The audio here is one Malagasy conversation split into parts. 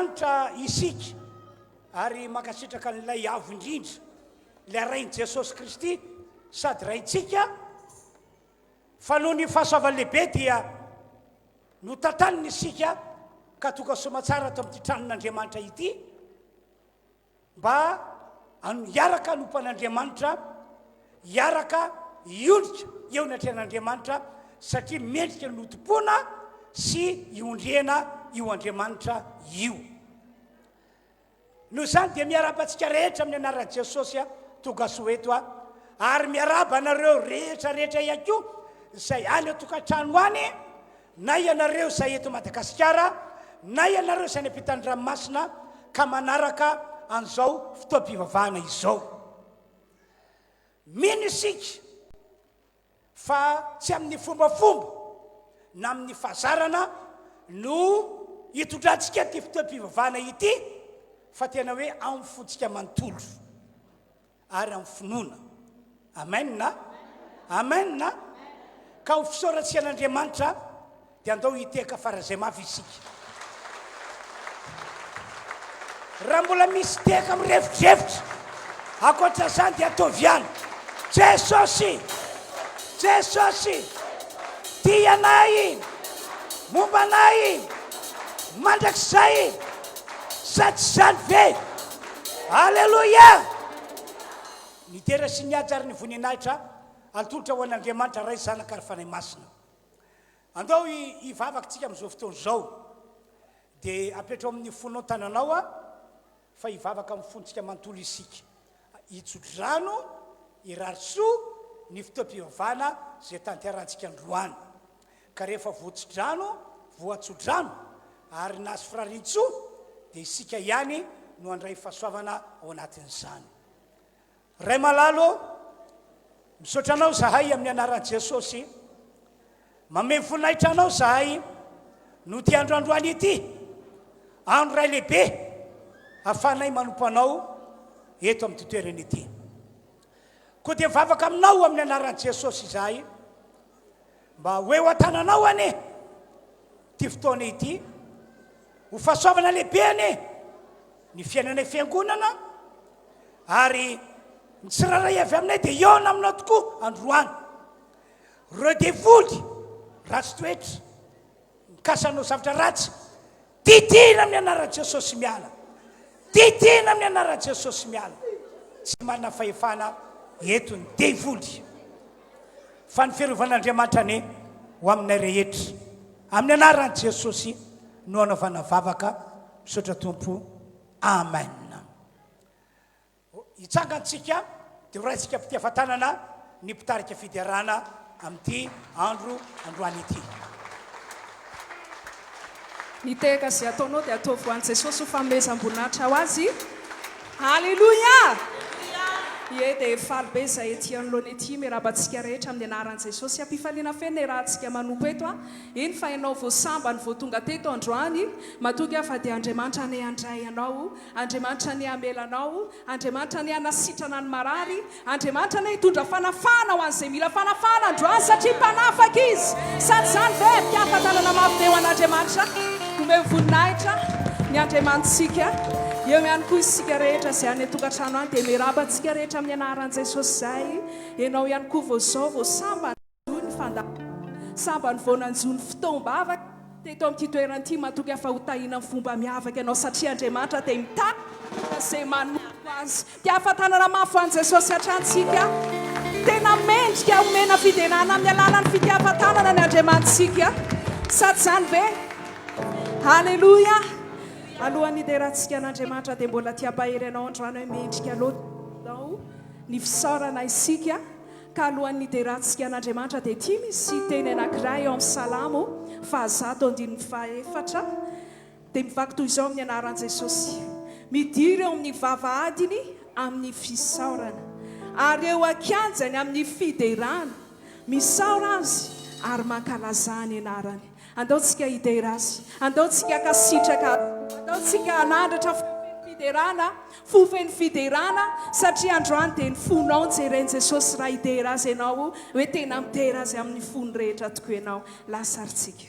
Andriamanitra isika ary makasitraka n'ilay avo indrindra ilay rainy Jesosy Kristy sady raintsika fa noho ny fahasoavany lehibe dia notantaniny isika ka toka somatsara ato amin'ity tranon'Andriamanitra ity mba hiaraka nompan'Andriamanitra hiaraka iondrika eo ny atrehan'Andriamanitra satria mendrika notompoana sy iondriana io Andriamanitra io. Noho izany dia miarabantsika rehetra amin'ny anaran'i Jesosy tonga soeto ary miaraba anareo rehetrarehetra ihany koa izay any atokantrano any na ianareo izay eto Madagasikara na ianareo izay any ampitany ranomasina ka manaraka an'izao fotoam-pivavahana izao. Mino isika fa tsy amin'ny fombafomba na amin'ny fahazarana no hitondrantsika ty fotoam-pivavahana ity fa tena hoe amin'ny fotsika manontolo ary amin'ny finoana. Amen na? Amen na? Ka ho fisaorantsika an'Andriamanitra dia andao hiteka farazay mafy isika. Raha mbola misy teka amirefitrefitra akoatra zany dia ataoviany. Jesosy, Jesosy, tia anay, momba anay, mandrakizay, sady zany ve. Alleluia! Nitera sy niady ary ny voninahitra atolotra ho an'Andriamanitra ray zanaka ary fanahy masina. Andao hivavaka tsika amin'izao fotoana izao dia apetrao amin'ny fonao tananao fa hivavaka amin'ny fontsika manontolo isika. Hitsodrano, hirarisoa ny fotoam-pivavahana izay tanterantsika androany. Ka rehefa voatsodrano, voatsodrano ary nahazo firaritsoa dia isika ihany no handray fahasoavana ao anatin'izany. Ray malalo, misaotra anao zahay amin'ny anaran'i Jesosy, mameno voninahitra anao zahay no ty androandroany ity, andro ray lehibe ahafahanay manompo anao eto amin'ny toerana ity. Koa dia mivavaka aminao amin'ny anaran'i Jesosy zahay mba hoe ho an-tananao ane ty fotoana ity, ho fahasoavana lehibe ane ny fiainanay fiangonana ary ny tsiraray avy aminay dia iona aminao tokoa androany. Reo devoly ratsy toetra mikasanao zavatra ratsy, didina amin'ny anaran'i Jesosy miala, didina amin'ny anaran'i Jesosy miala. Tsy manana fahefana eto ny devoly fa ny fiarovan'Andriamanitra ane ho aminay rehetra amin'ny anaran'i Jesosy no anaovana vavaka. Misaotra Tompo. Amen. Hitsangantsika dia horaintsika mpitiavan-tanana ny mpitarika fiderana amin'ity androany ity. Ny teka izay ataonao dia ataovy ho an'i Jesosy ho fanomezam-boninahitra ho azy. Halleluia! Ie dia faly be izay ety anoloana ety miarabantsika rehetra amin'ny anaran'i Jesosy. Ampifaliana fena rahantsika manompo eto iny fa ianao voasamba ny voatonga teto androany matoga fa dia Andriamanitra ny handray anao, Andriamanitra ny hamelanao, Andriamanitra ny hanasitrana ny marary, Andriamanitra ny hitondra fanafana ho an'izay mila fanafana androany satria mpanafaka izy. Sady zany ve mpiafatanana mafy be ho an'Andriamanitra nomeo voninahitra ny Andriamanitsika. Eo ihany koa isika rehetra izay any an-tokantrano any dia miarabantsika rehetra amin'ny anaran'i Jesosy zay. Ianao ihany koa vaozao voasamba ny samba ny voananjony FOTOAM-BAVAKA teto amin'ity toerana ity matoga fa ho tahina amin'ny fomba miavaka ianao satria Andriamanitra dia mitaka izay manompo azy. Mpiafatanana mafy ho an'i Jesosy hatrantsika. Tena mendrika omena fidenana amin'ny alalany fitiafatanana ny Andriamanitsika. Sady zany ve? Halleluia! Alohan'ny iderahantsika an'Andriamanitra dia mbola tia-pahery ianao androany hoe mendrika loatao ny fisaorana isika. Ka alohan'ny iderahantsika an'Andriamanitra dia tia misy teny anankiray eo amin'ny Salamo 104 dia mivaky toy izao amin'ny anaran'i Jesosy. Midiry eo amin'ny vavahadiny amin'ny fisaorana ary eo akanjany amin'ny fiderana, misaora azy ary mankalaza ny anarany. Andaontsika hidera azy, andaontsika kasitraka, andaontsika hanandratra fofeny fiderana satria androany dia ny fonao jereny Jesosy raha hidera azy ianao hoe tena midera azy amin'ny fony rehetra tokoa ianao. Lasaritsika.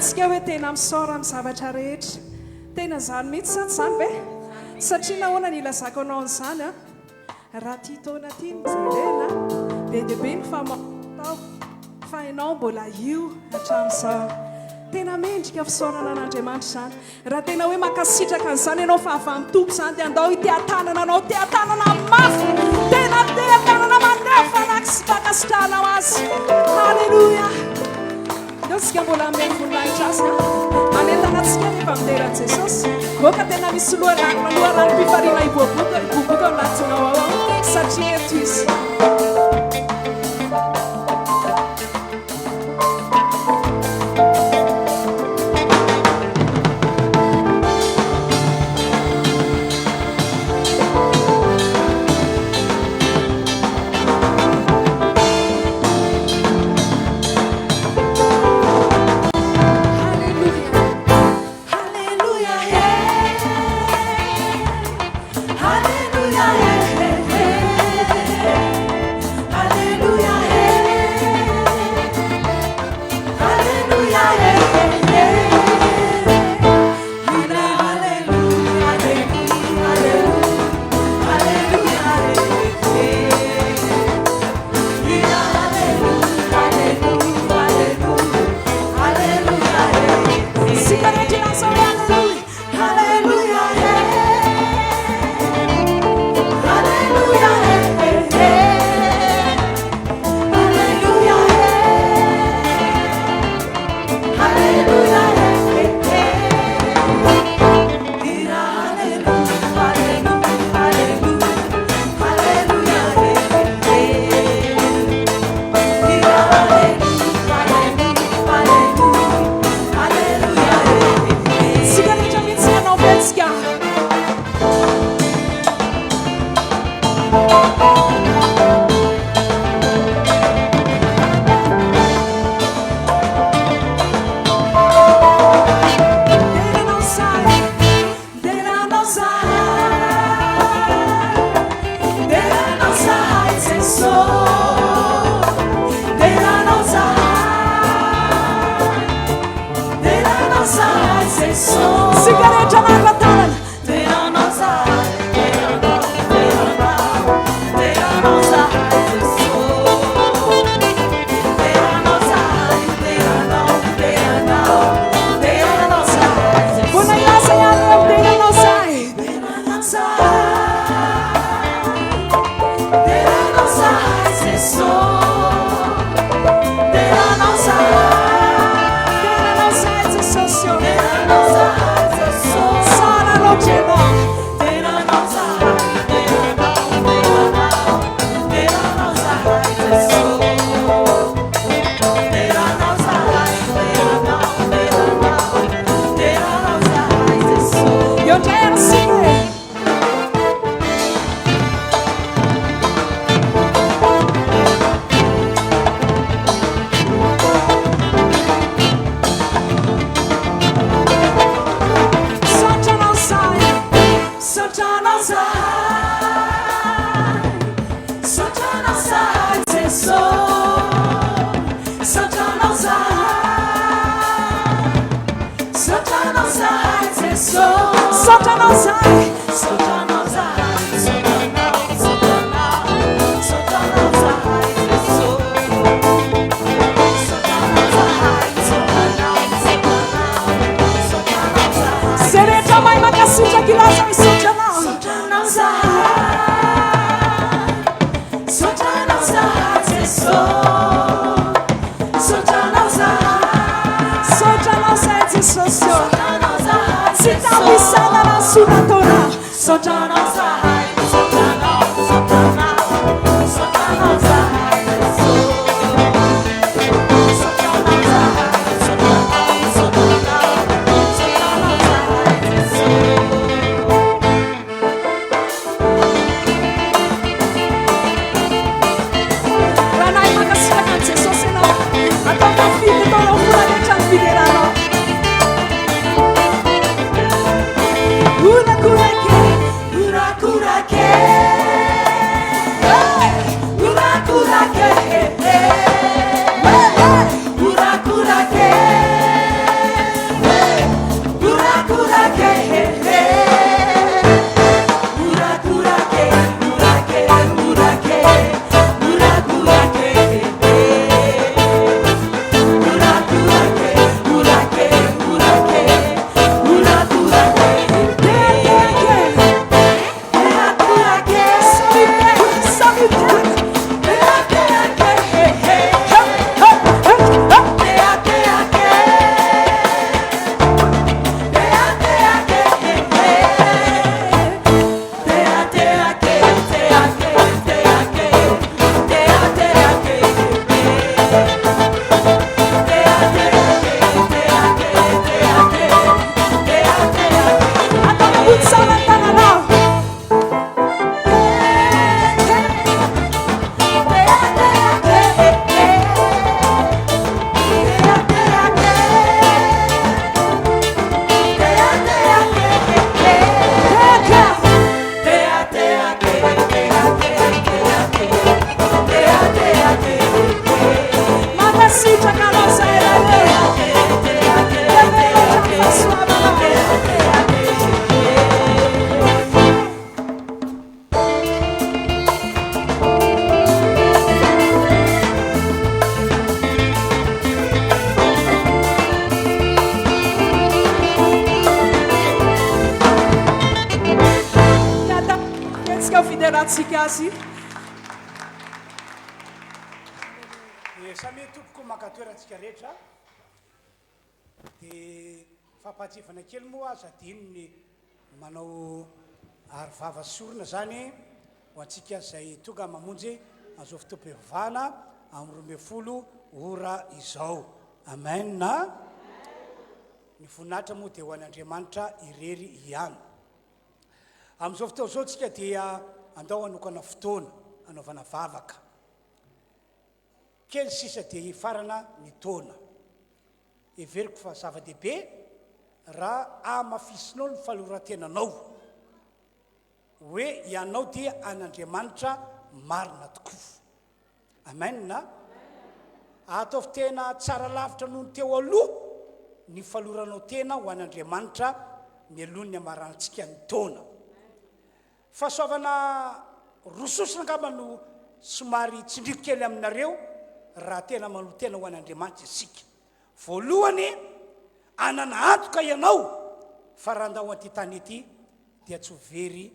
Tsika hoe tena misora amin'ny zavatra rehetra tena zany mihitsy sa tsy zany ve satria nahoana ny ilazako anao an'izany a raha tia taona ity mijerena be dia be ny famatao fa ianao mbola io hatramin'izao tena mendrika fisaorana an'Andriamanitra zany raha tena hoe makasitraka an'izany ianao fa avy amin'ny tompo zany dia andao ite-tanana anao ite-tanana mafy tena ite-tanana manefana sy mpakasitrahanao azy halleluja sika mbola amin'ny voninahitra azy manentana antsika rehefa mideran'i Jesosy voaka tena misy loharano mpifariana iboaboka ao anatinao ao satria eto izy Hallelujah, Samy tompoko makatoerantsika rehetra dia fampahatsefana kely moa aza dinony manao arivava sorona zany ho antsika zay tonga mamonjy azao fotoam-pivavahana amin'ny 12 ora izao. Amen na ny voninahitra moa dia ho an'Andriamanitra irery ihany. Amin'izao fotoana izao tsika dia andao hanokana fotoana anaovana vavaka. Kely sisa dia farana ny taona. Everiko fa zava-dehibe raha amafisinao ny fahaloran-tenanao hoe ianao dia an'Andriamanitra marina tokoa. Amen na ataovy tena tsara lavitra noho ny teo aloha ny fahaloranao tena ho an'Andriamanitra mielony amarantsika ny taona fahasoavana rososina angamba no somary tsindriko kely aminareo raha tena manohy tena ho an'Andriamanitra isika voalohany anana antoka ianao fa raha andao anty tany ety dia tsy ho very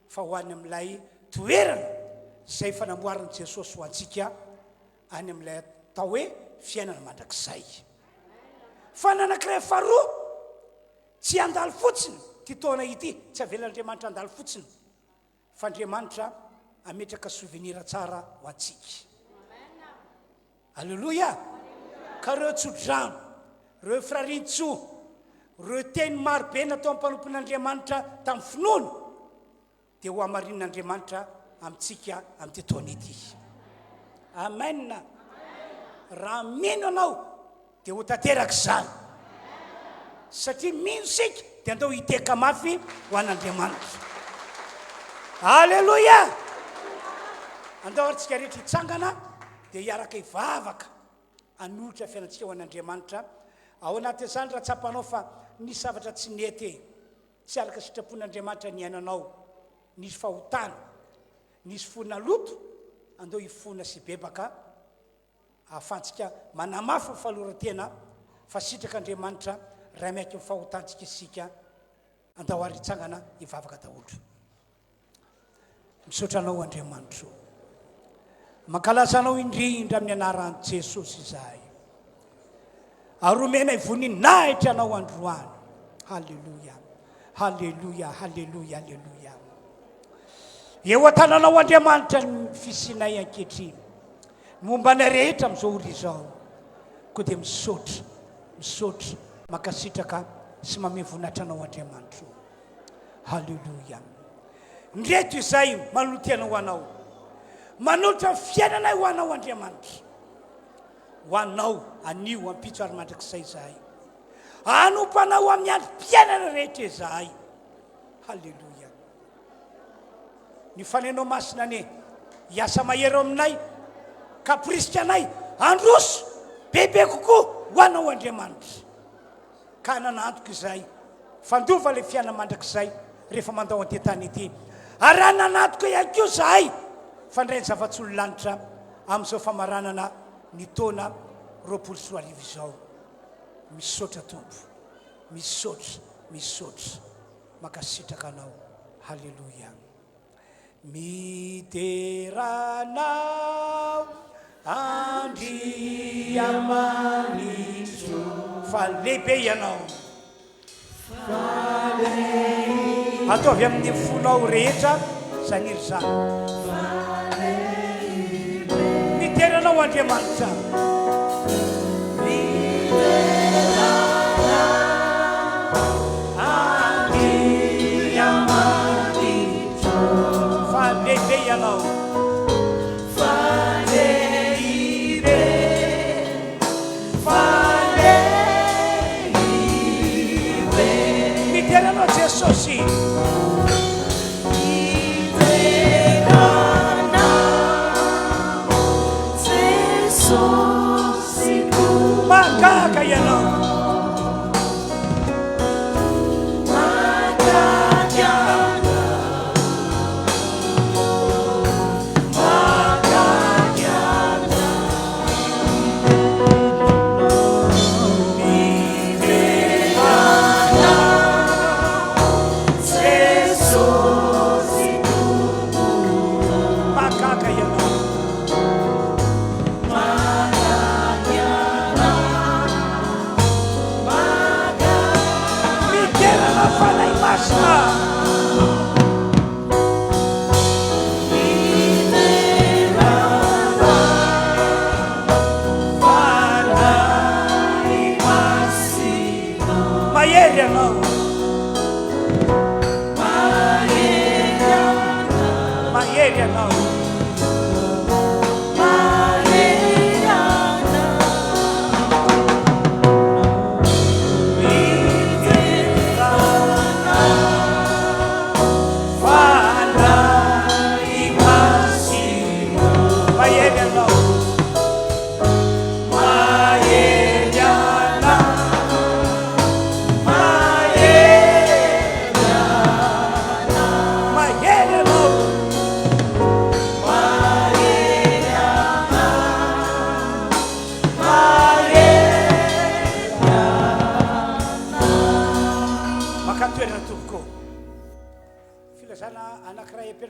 fa ho any amin'ilay toerana zay fanamboaran'i Jesosy ho antsika any amin'ilay atao hoe fiainana mandrakizay fa nanankiray faharoa tsy andalo fotsiny ty taona ity tsy avelan'Andriamanitra andalo fotsiny fa Andriamanitra ametraka souvenir tsara ho antsika alleluia ka reo tsodrano reo frarintso reo teny marobe natao ampanompon'Andriamanitra tamin'ny finoana dia ho amarin'Andriamanitra amintsika amin'ity taona ity amen raha mino anao dia ho tanteraka izany satria mino sika dia andao hiteka mafy ho an'Andriamanitra alleluia andao arytsika rehetra hitsangana dia hiaraka hivavaka hanolotra fiainantsika ho an'Andriamanitra ao anatin'izany raha tsapanao fa nisy zavatra tsy nety tsy araka sitrapon'Andriamanitra ny ainanao nisy fahotana nisy fona loto andao hifona sy bebaka ahafahantsika manamafy fahalorantena fa sitrak'Andriamanitra raha miaiky ny fahotantsika isika andao ary hitsangana hivavaka daholo misaotra anao Andriamanitra mankalaza anao indrindra amin'ny anaran'i Jesosy izahay ary omena ivoninahitra anao androany halleluia halleluia halleluia halleluia eo an-tananao Andriamanitra ny fisinay ankehitriny momba ny rehetra amin'izao ora izao koa dia misaotra mankasitraka sy manome voninahitra anao Andriamanitra halleluia ndreto izay manotena ho anao manolotra fiainanay ho anao Andriamanitra ho anao anio ampitso ary mandrakizay izahay anompanao amin'ny androm-piainana rehetra izahay halleluia ny fanenao masina ane hiasa mahero aminay kapriska anay androso bebe kokoa ho anao Andriamanitra ka nanantoka izay fandova le fiainana mandrakizay rehefa mandao antetany ety ary raha nanantoka ihany koa izahay fandray ny zava-tsolo lanitra amin'izao famaranana ny taona 2024 izao misaotra tompo misaotra makasitraka anao halleluia miteranao Andriamanitro fa lehibe ianao ataovy amin'ny fonao rehetra zaniry zany miteranao Andriamanitra fa lehibe ianao miteranao Jesosy Magaga ianao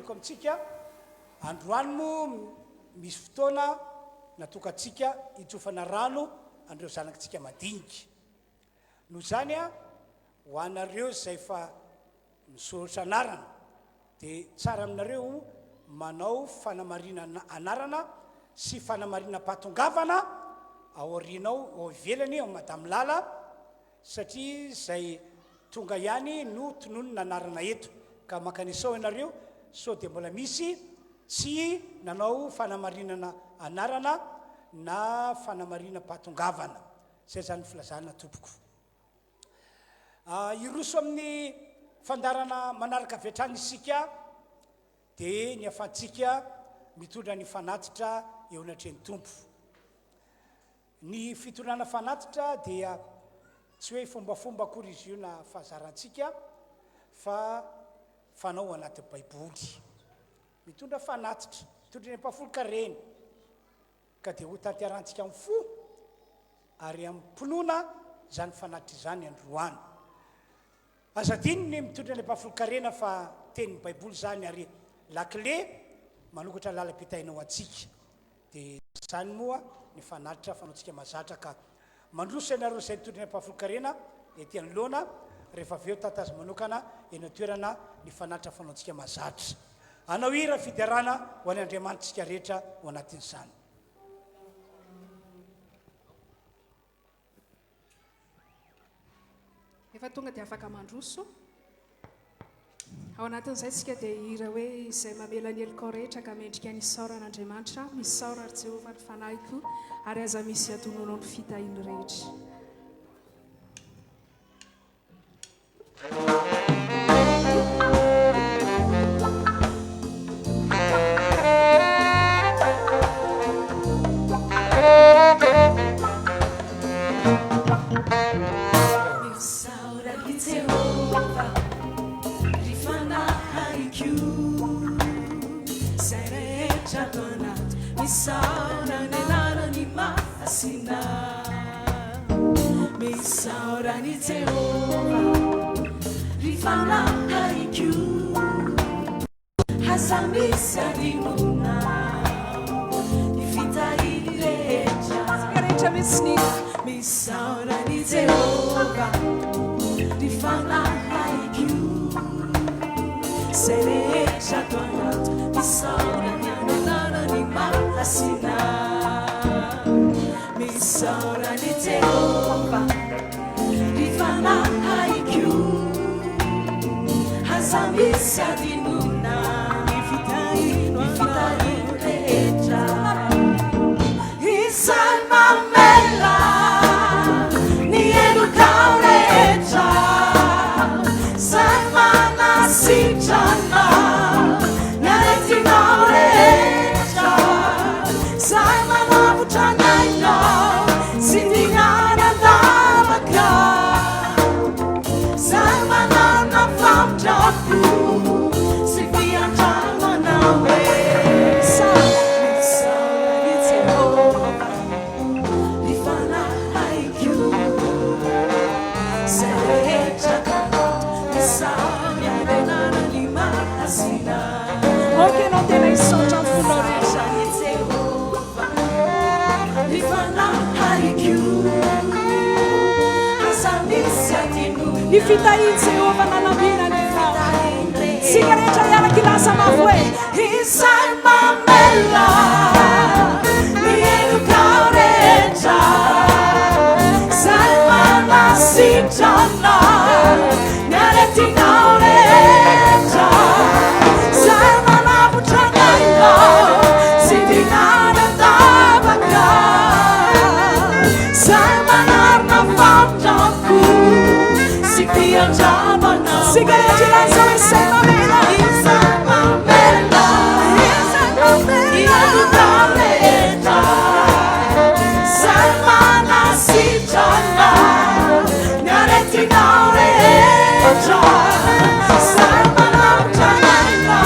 tiako amintsika androany mo misy fotoana natokatsika itsofana rano andreo zanakitsika madinika no zany a ho anareo zay fa misoratra anarana dia tsara aminareo manao fanamarinana anarana sy fanamarina patongavana ao aorianao ao ivelany ao madamy lala satria zay tonga ihany no tononona anarana eto ka makanisao ianareo sao dia mbola misy tsy nanao fanamarinana anarana na fanamarina patongavana zay zany filazana tompoko iroso amin'ny fandarana manaraka avy hatrany isika dia ny afantsika mitondra ny fanatitra eo anatreny tompo ny fitondrana fanatitra dia tsy hoe fombafomba akory izy io na fahazarantsika fa fanao anaty baiboly mitondra fanatitra mitondra ny ampafolo-kareny ka dia ho tanterantsika amin'ny fo ary ammpinoana zany fanatitra izany androany azadiny ny mitondra ny ampafolo-karena fa tenin'ny baiboly zany ary lakle manokatra lalam-pitainao atsika dia zany moa ny fanatitra fanaontsika mazatra ka mandroso ianareo zay mitondra ny ampafolo-karena ety anoloana rehefa aveo tatazy manokana eny atoerana ny fanatitra fanaontsika mazatra anao ira fidarana ho any andriamanitsika rehetra ho anatin'izany efa tonga dia afaka mandroso ao anatin'izay tsika dia ira hoe izay mamela ny eloko rehetra ka mendrika ny saoran'andriamanitra misy saora ary jehova ny fanahiko ary aza misy atononao ny fitahiny rehetra Misaurani Jehovah, rifana haiku, hasamisa dimuna, ifita ileja. Misaurani Jehovah, rifana haiku, sereja tuanat, misaurani ananana ni malasina. Misaurani Jehovah, rifana haiku, hasamisa dimuna, ifita ileja. Isan mamela, ni edukau reja, san manasijana, nyaretinau reja, san manapuchanaino, sindingana vavaka, san manana famjaku, sifian-kanina. Porque não tem nem som de floresha. Ni fita in Jehovah na nabina nena. Sigareja yala kilasa mafwe. Isai mamela, ni educareja, sai manasijana, nyaretinaureja, sai manapuchanaino, sindingana vavaka, sai manarna famjaku, sifian-kanina. Sigareja lança o isai mamela. Isai mamela, ni educareja, sai manasijana, nyaretinaureja, sai manapuchanaino,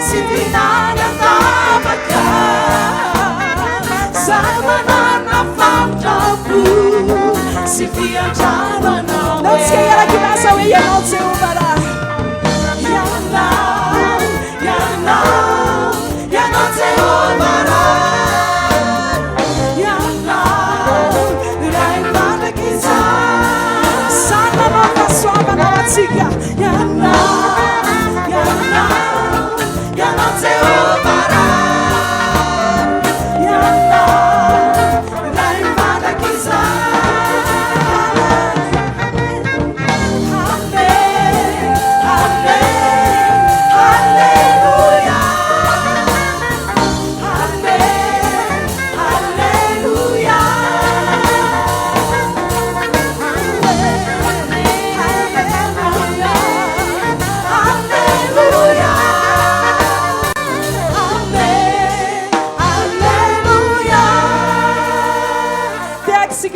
sindingana vavaka, sai manarna famjaku, sifian-kanina. Não se queira que nasça o ia não se uvará. Yana, yana.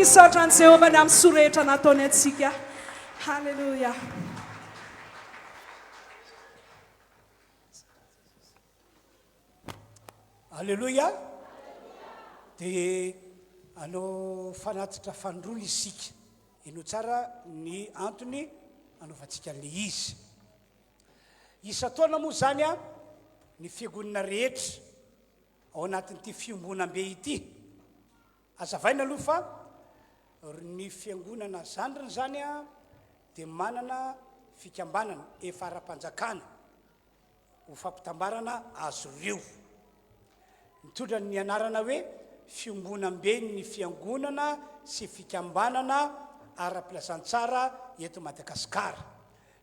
fisaotra ny Jehova ny amin'ny sorehetra nataony antsika. Halleluja. Halleluja. Dia anao fanatitra fandroly isika. Ino tsara ny antony anaovantsika le izy. Isa-taona moa zany a ny fiangonana rehetra ao anatin'ity fiombonam-be ity. Azavaina aloha fa ny fiangonana zandriny zany a dia manana fikambanana efa ara-panjakana ho fampitambarana azo ireo. Mitondra ny anarana hoe fiombonam-be ny fiangonana sy fikambanana ara-pilazantsara eto Madagasikara,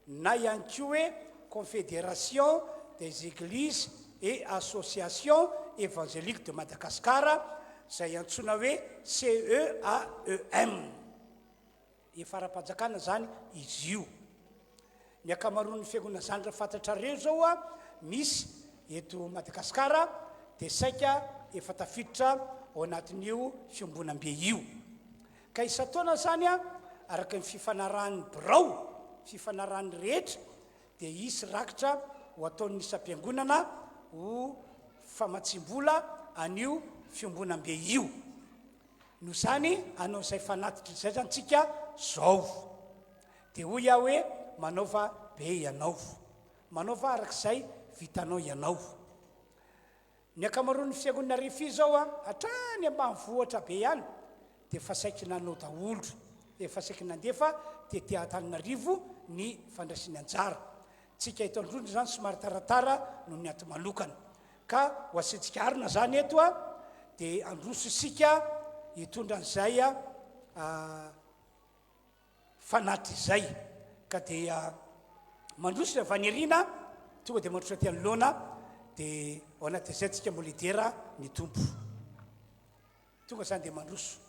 na ihany koa hoe Confédération des Églises et Associations Évangéliques de Madagascar, izay antsoina hoe CEAEM. Efa ara-panjakana zany izy io. Ny akamaroan'ny fiangonana zandra fantatra reo zao a misy eto Madagasikara dia saika efa tafiditra ao anatin'io fiombonam-be io. Ka isa-taona zany a araka ny fifanarahan'ny birao, fifanarahan'ny rehetra, dia isy rakitra ho ataon'ny isam-piangonana ho famatsim-bola an'io fiombonam-be io. No zany anao izay fanatitra izay zany tsika zao. Dia hoy aho hoe manaova be ianao, manaova arak'izay vitanao ianao. Ny akamaroan'ny fiangonana RHEFI zao a hatrany ambanivohitra be ihany dia efa saiky nanao daholo, efa saiky nandefa tety Antananarivo ny fandraisany anjara. Tsika eto Androndro zany somary taratara no ny ato manokana. Ka ho asintsika arina zany eto a dia androso isika hitondra an'izay fanatitra izay. Ka dia mandroso avy any arina tonga dia mandroso aty anoloana dia ao anatin'izay tsika mbola idera ny tompo. Tonga zany dia mandroso.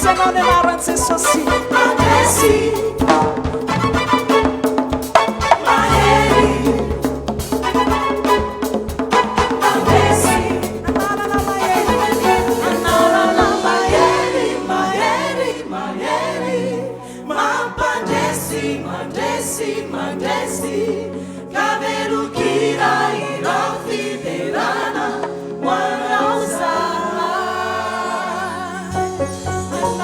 mandresy anao ny anaran'i Jesosy mandresy mahery mandresy anarana mahery anarana mahery mahery mahery mampandresy mandresy mandresy kaverukira ira fiderana wanauza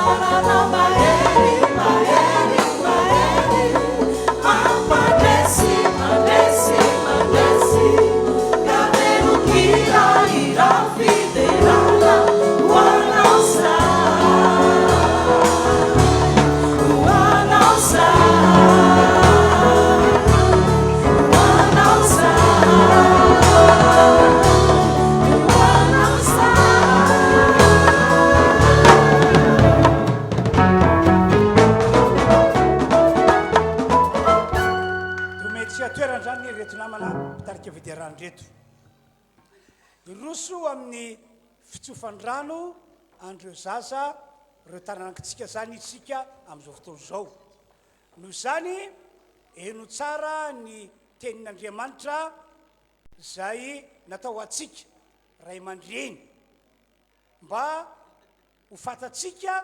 anarana mahery mahery mahery mampandresy mandresy mandresy kaverukira ira fiderana wanauza wanauza toeran zany reto namana mitarika fidiarany reto iroso amin'ny fitsofandrano andreo zaza reo taranakitsika zany isika am'izao fotoana zao noho zany eno tsara ny tenin'Andriamanitra zay natao atsika ray aman-dreny mba ho fatatsika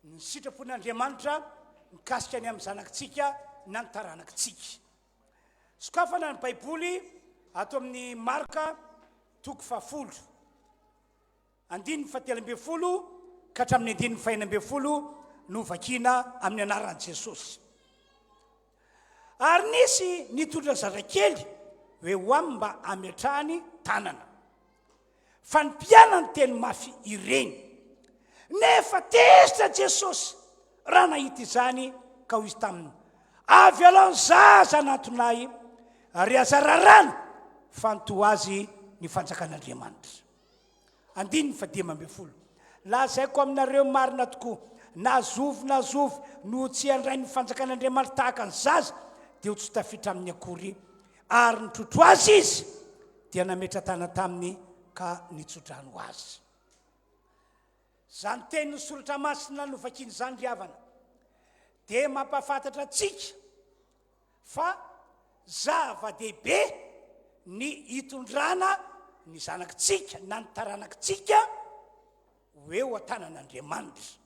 ny sitrapon'Andriamanitra mikasika ny amin'ny zanakitsika na ny taranakitsika sokafana ny baiboly ato amin'ny marka toko 10 andininy 17 ka hatramin'ny andininy 19 no vakina amin'ny anaran'i Jesosy ary nisy nitondra zazakely hoe hoam mba ametrahany tanana fa ny mpianany teny mafy ireny nefa tezitra Jesosy raha nahita izany ka ho izy taminy avy alao ny zaza anatonay ary azararana fanto azy ny fanjakan'Andriamanitra andininy 10 lazaiko aminareo marina tokoa na zovy no tsy handray ny fanjakan'Andriamanitra tahaka ny zaza dia ho tsy tafitra amin'ny akory ary nitrotro azy izy dia nametra tana taminy ka nitsodrano azy zany teny ny soratra masina no vakiny zany ry havana dia mampafantatra atsika fa zava-dehibe ny hitondrana ny zanakitsika na ny taranakitsika hoe ho an-tanan'Andriamanitra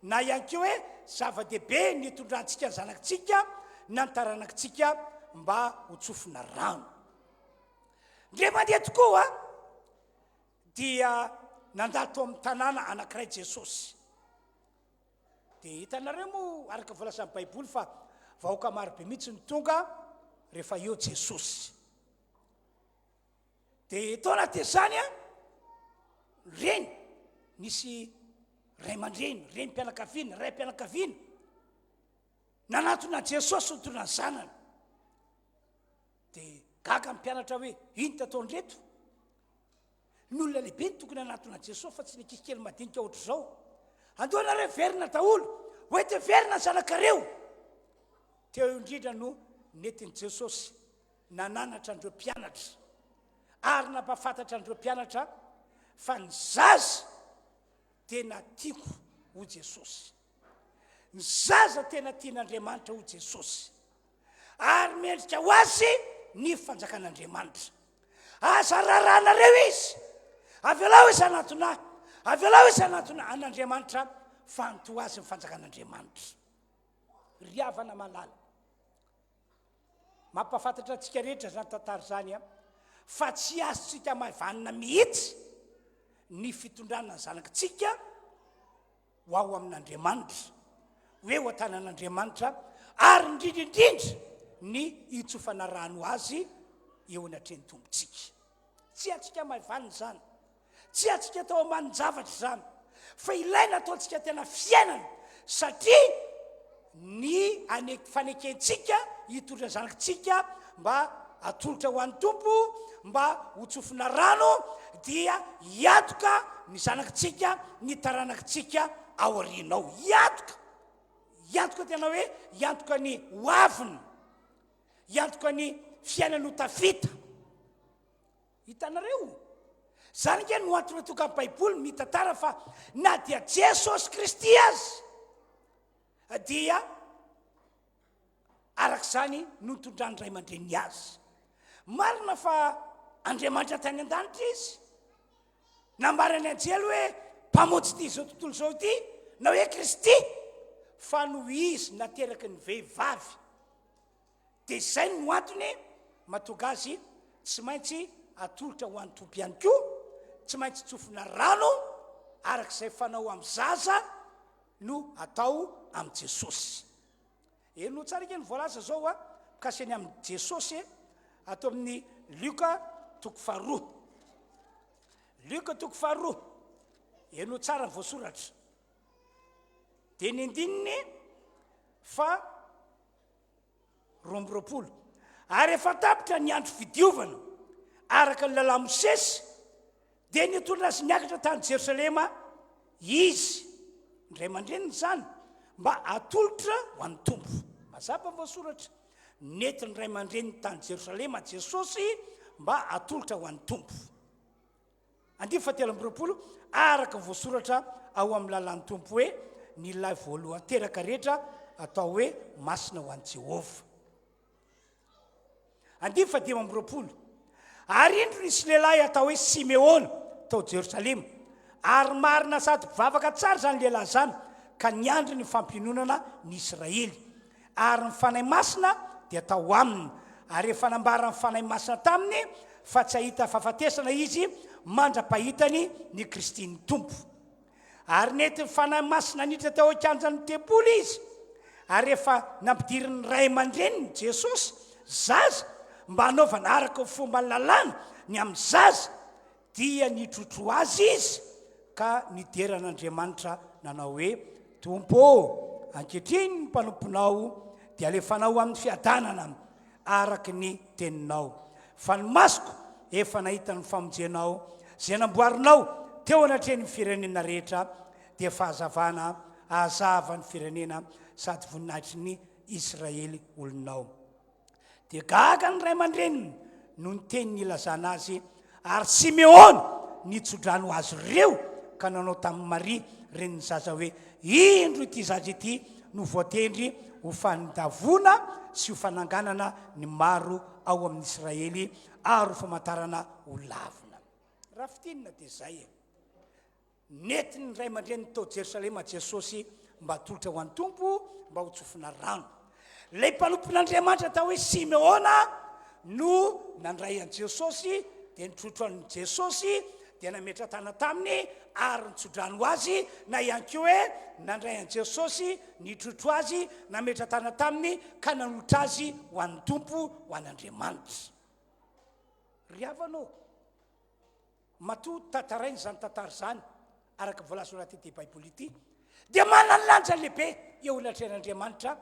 na ihany koa hoe zava-dehibe ny hitondrantsika ny zanakitsika na ny taranakitsika mba ho tsofina rano ndre mandeha tokoa dia nandato amin'ny tanàna anankiray Jesosy dia hitanareo moa araka voalasan'ny baiboly fa vahoaka marobe mihitsy ny tonga rehefa eo Jesosy dia taona tezany reny nisy ray aman-dreny reny mpianakaviana ray mpianakaviana nanatona Jesosy nitondra ny zanany dia gaga mpianatra hoe ino tataony reto n'olona lehibe ny tokony anatona Jesosy fa tsy nikisy kely madinika ohatra zao andoanareo verina daholo hoe te verina zanakareo teo indrindra no netin'i Jesosy nananatra andreo mpianatra ary nampafantatra andreo mpianatra fa ny zaza tena tiako ho Jesosy ny zaza tena tian'Andriamanitra ho Jesosy ary mendrika ho azy ny fanjakan'Andriamanitra aza raranareo izy avy alao izy anatona avy alao izy anatona an'Andriamanitra fanto azy ny fanjakan'Andriamanitra ry havana malala mampafantatra antsika rehetra zany tantara zany fa tsy azontsika mavanina mihitsy ny fitondrana ny zanakitsika ho ao amin'Andriamanitra hoe ho an-tanan'Andriamanitra ary indrindraindrindra ny hitsofana rano azy eo anatreny tombotsika tsy atsika mavanina zany tsy atsika tao ambanin'ny zavatra zany fa ilaina ataontsika tena fiainana satria ny fanekentsika hitondra zanakitsika mba atolotra ho an'ny tompo mba ho tsofina rano dia hiatoka ny zanakitsika ny taranakitsika ao arinao hiatoka tena hoe hiantoka ny hoaviny hiantoka ny fiainany ho tafita hitanareo zany nge no antony toka amin'ny baiboly mitantara fa na dia Jesosy Kristy azy dia arak'izany no tondrany ray aman-dreny azy. Marina fa Andriamanitra tany an-danitra izy, nambarany anjely hoe mpamonjy ty zao tontolo zao ty na hoe Kristy, fa no izy nateraky ny vehivavy. Dia izay no antony mahatonga azy tsy maintsy atolotra ho an'ny Tompo ihany koa, tsy maintsy tsofina rano arak'izay fanao amin'ny zaza no atao amin'ny Jesosy. Eno tsara ke ny voalaza zao mikasiny amin'ny Jesosy atao amin'ny Luka 2. Luka 2. Eno tsara ny voasoratra. Dia ny andininy fa 20. Ary efa tapitra ny andro fidiovana araka ny lalà Mosesy, dia nitondra azy niakatra tany Jerosalema izy ndray aman-dreniny zany mba atolotra ho an'ny Tompo. Mazava voasoratra, nety ny ray aman-dreniny tany Jerosalema Jesosy mba atolotra ho an'ny Tompo. 20 araka voasoratra ao amin'ny lalàn'ny Tompo hoe ny lahy voaloha teraka rehetra atao hoe masina ho an'i Jehovah. 20 ary indro nisy lehilahy atao hoe Simeona tao Jerosalema, ary marina sady vavaka tsara zany lehilahy zany, ka niandry ny fampinonana ny Israely. Ary ny fanahy masina dia tao aminy, ary efa nambara ny fanahy masina taminy fa tsy ahita fahafatesana izy mandra-pahitany ny Kristy ny Tompo. Ary nety ny fanahy masina niditra tao akanjan'ny tempoly izy, ary efa nampidiriny ray aman-dreniny Jesosy zaza mba hanaovana araka ny fomba lalàna ny amin'ny zaza, dia nitrotro azy izy ka nideran'Andriamanitra nanao hoe Tompo, ankehitriny ny mpanomponao dia alefanao amin'ny fiadanana araka ny teninao. Fa ny masoko efa nahita ny famonjenao zay namboarinao teo anatrehan'ny firenena rehetra, dia fahazavana ahazava ny firenena sady voninahitry ny Israely olonao. Dia gaga ny ray aman-dreniny no ny teny ilazana azy, ary Simeona nitsodrano azy ireo ka nanao tamin'ny Maria reniny zaza hoe indro ity zaza ity no voatendry ho fanindavona sy ho fananganana ny maro ao amin'ny Israely ary ho famantarana ho lavina. Raha fitinina dia zay nety ny ray aman-dreniny tao Jerosalema Jesosy mba atolotra ho an'ny Tompo, mba ho tsofina rano. Lay mpanompon'Andriamanitra atao hoe Simeona no nandray an'i Jesosy, dia nitrotro an'i Jesosy, dia nametra tana taminy ary nitsodrano azy, na ihany koa hoe nandray an'i Jesosy, nitrotro azy, nametra tana taminy ka nanolotra azy ho an'ny Tompo, ho an'Andriamanitra. Ry havanao, matoa tantarainy zany tantara zany araka voalaza anaty ity baiboly ity, dia manana lanja lehibe eo anatrehan'Andriamanitra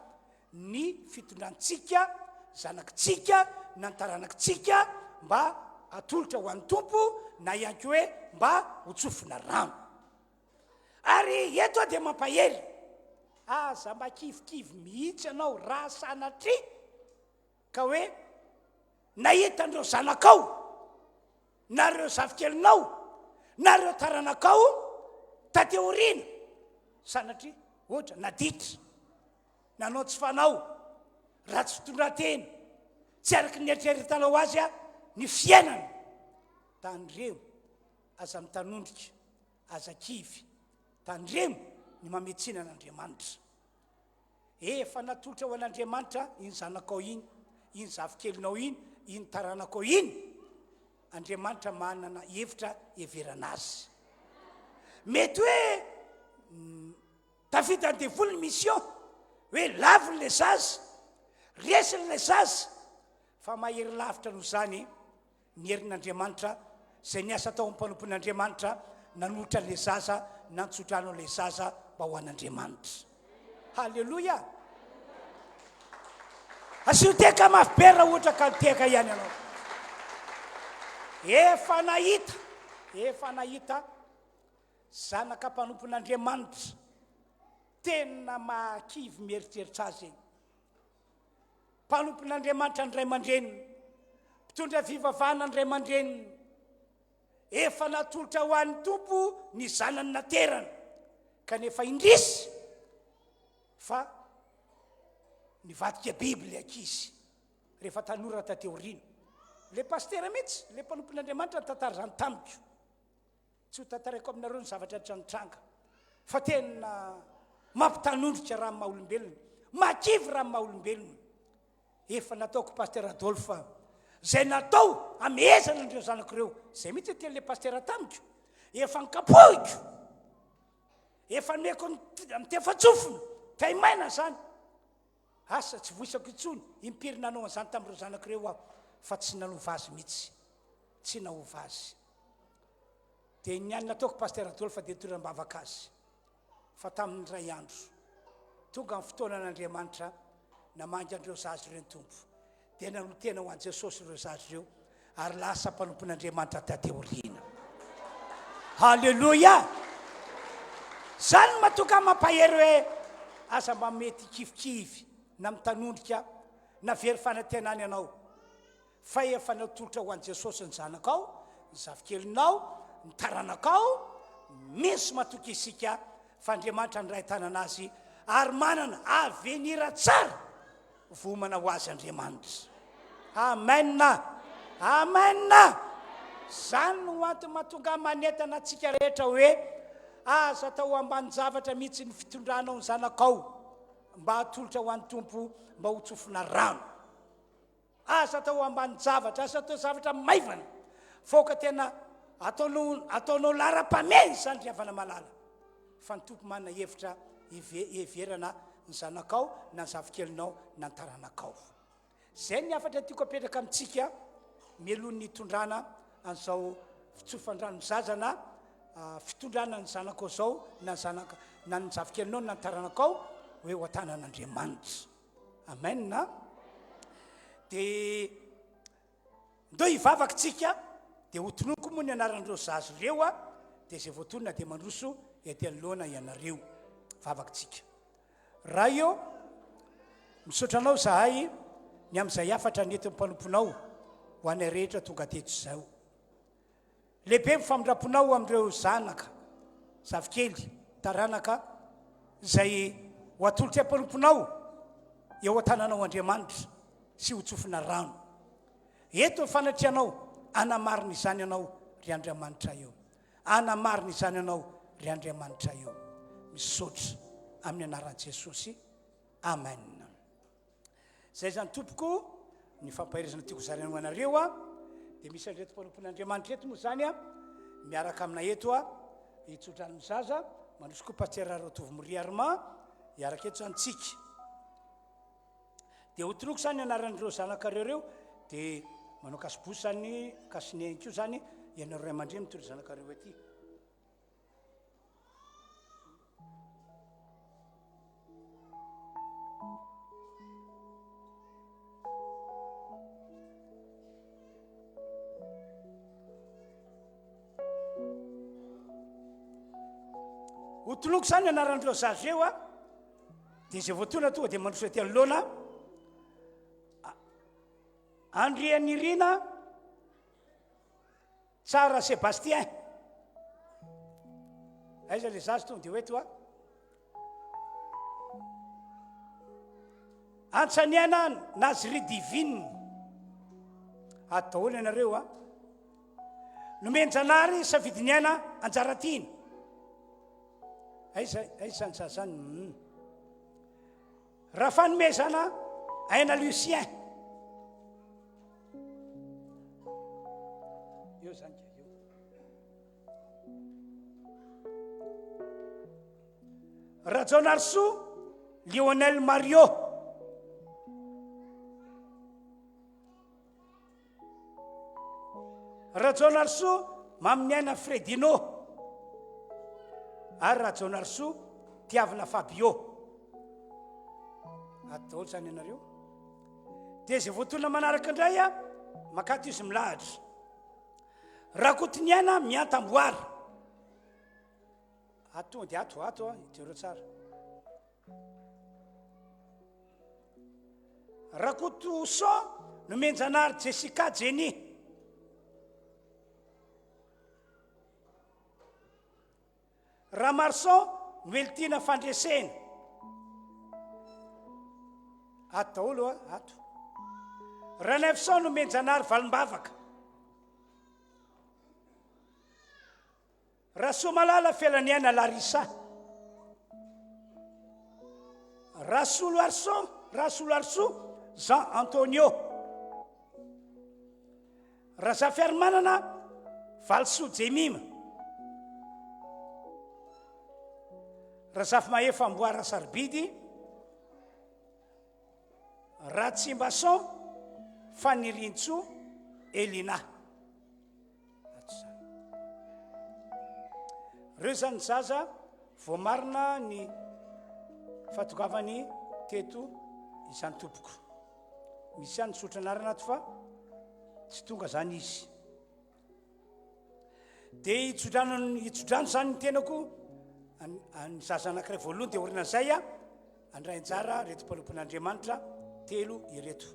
ny fitondrantsika zanakitsika na ny taranakitsika mba atolotra ho an'ny Tompo, na ihany koa hoe mba ho tsofina rano. Ary eto dia mampahely, aza mba kivikivy mihitsy anao raha sanatry ka hoe nahita andreo zanakao na reo zavikelinao na reo taranakao tateorina sanatry ohatra naditra, nanao tsy fanao, raha tsy fitondran-tena, tsy araky ny eritreretanao azy ny fiainana, tandremo aza mitanondrika, aza kivy, tandremo ny mametsina an'Andriamanitra. Efa natolotra ho an'Andriamanitra iny zanakao iny, iny zavikelinao iny, iny taranakao iny, Andriamanitra manana hevitra heverana azy. Mety hoe tafita ny devoly ny mission hoe laviny le zaza, resiny le zaza, fa mahery lavitra noho zany ny herin'Andriamanitra zay niasa tao amin'ny mpanompon'Andriamanitra nanolotra le zaza, nantsodrano le zaza mba ho an'Andriamanitra. Halleloia! Asio teka mafy be raha ohatra ka teka ihany ianao. Efa nahita zanaka mpanompon'Andriamanitra tena mahakivy mieritreritra azy eny. Mpanompon'Andriamanitra ny ray aman-dreniny, mpitondra fivavahana ny ray aman-dreniny, efa natolotra ho an'ny tompo ny zanany naterana kanefa indrisy fa nivadika biblia ankizy rehefa tanora tateorina le pastera mihitsy le mpanompon'Andriamanitra ny tantara zany tamiko tsy ho tantarako aminareo ny zavatra tranotranga fa tena mampitanondrotra raha maha olombelona makivy raha maha olombelona efa nataoko pasteur Adolphe zay natao amezana andreo zanak'ireo zay mihitsy teny le pasteur tamiko efa nkapohiko efa nomeko mitefa-tsofina taimaina zany asa tsy voisako itsony impiry nanao an'izany tamin'ireo zanak'ireo aho fa tsy nanova azy mihitsy tsy naova azy dia niany nataoko pasteur Adolphe dia FOTOAM-BAVAKA azy fa tamin'ny ray andro tonga amin'ny fotoanan'Andriamanitra namangy andreo zazy ireo ny tompo dia nanao tena ho an' Jesosy ireo zazy ireo ary lasa mpanompon'Andriamanitra tateoriana. Halleluja! Zany mahatonga mampahery hoe aza mba mety kivikivy na mitanondrika na very fanantenany ianao fa efa natolotra ho an' Jesosy ny zanakao, ny zavikelinao, ny taranakao, misy matoky isika fa Andriamanitra ny ray tananazy ary manana avenira tsara vomana ho azy Andriamanitra. Amen. Amen. Zany no antony mahatonga manentana antsika rehetra hoe aza atao ambany zavatra mihitsy ny fitondranao ny zanakao mba hatolotra ho an'ny tompo mba ho tsofina rano. Aza atao ambany zavatra, aza atao zavatra maivana foka tena ataonao lara-pameny zany riavana malala fa ny tompo manana hevitra heverana ny zanakao na ny zavikelinao na ny taranakao. Zay ny afatra tiako apetraka amintsika mielon'ny hitondrana an'izao fitsofan-drano ny zazana fitondrana ny zanakao zao na ny zavikelinao na ny taranakao hoe ho tanan'Andriamanitra. Amen. Dia ndao hivavaka tsika dia hotonoko moa ny anaran'ireo zazy ireo dia zay voatonona dia mandroso ety anoloana ianareo vavaka tsika. Raha io misotranao zahay ny amin'izay afatra ny ety mpanomponao ho anay rehetra tonga teto izao. Lehibe mifamindramponao amin'ireo zanaka, zavikely, taranaka zay ho atolotra mpanomponao eo an-tananao Andriamanitra sy ho tsofina rano. Eto ny fanatrianao anamarina izany ianao ry Andriamanitra eo. Anamarina izany ianao ry Andriamanitra eo. Misaotra amin'ny anaran'i Jesosy. Amen. Zay zany tompoko ny fampahirizana tiako zarena anareo dia misy an'ireto mpanompon'Andriamanitra eto moa zany miaraka amina eto hitsodrano ny zaza mandroso koa pasteur RHEFI hiaraka eto zany tsika dia hotonoko zany anaran'ireo zanakareo reo dia manao kasibosy zany kasinenkio zany ianareo ray aman-dreny mitondra zanakareo ety. Hotonoko zany anaran'ireo zazy reo dia zay voatona tonga dia mandroso ety anoloana Andrianirina tsara Sébastien. Aiza le zazy tonga dia hoeto Antsaniana Naziry Divine ataony ianareo nomenjanary savidiniana Anjaratiana. Aiza ny zazany raha fanomezana aina Lucien eo zany eo. Rajonarso Lionel Mario Rajonarso Maminiana Fredino ary Rajonarso Tiavina Fabio. Atao zany ianareo dia zay voatona manaraka indray makato izy milahatra Rakotiniana Miantamboary. Ato dia ato itireo tsara. Rakoto so nomenjanary Jessica Jenny. raha marson noelitiana fandresena ato daholo a ato raha 900 no menjanary valim-bavaka raha somalala fialany aina larisa raha solo arso Jean Antonio raha zafiarimanana valso jemima raha zafy mahefa amboara sarbidy raha tsimbason fanirintso elina reo zany zaza voamarina ny fatokavany teto izany tompoko misy any sotranary anaty fa tsy tonga zany izy dia hitsodrano zany ny tenako ny zaza anankiray voalohany dia orina zay a andray anjara reto mpalompon'Andriamanitra telo ireto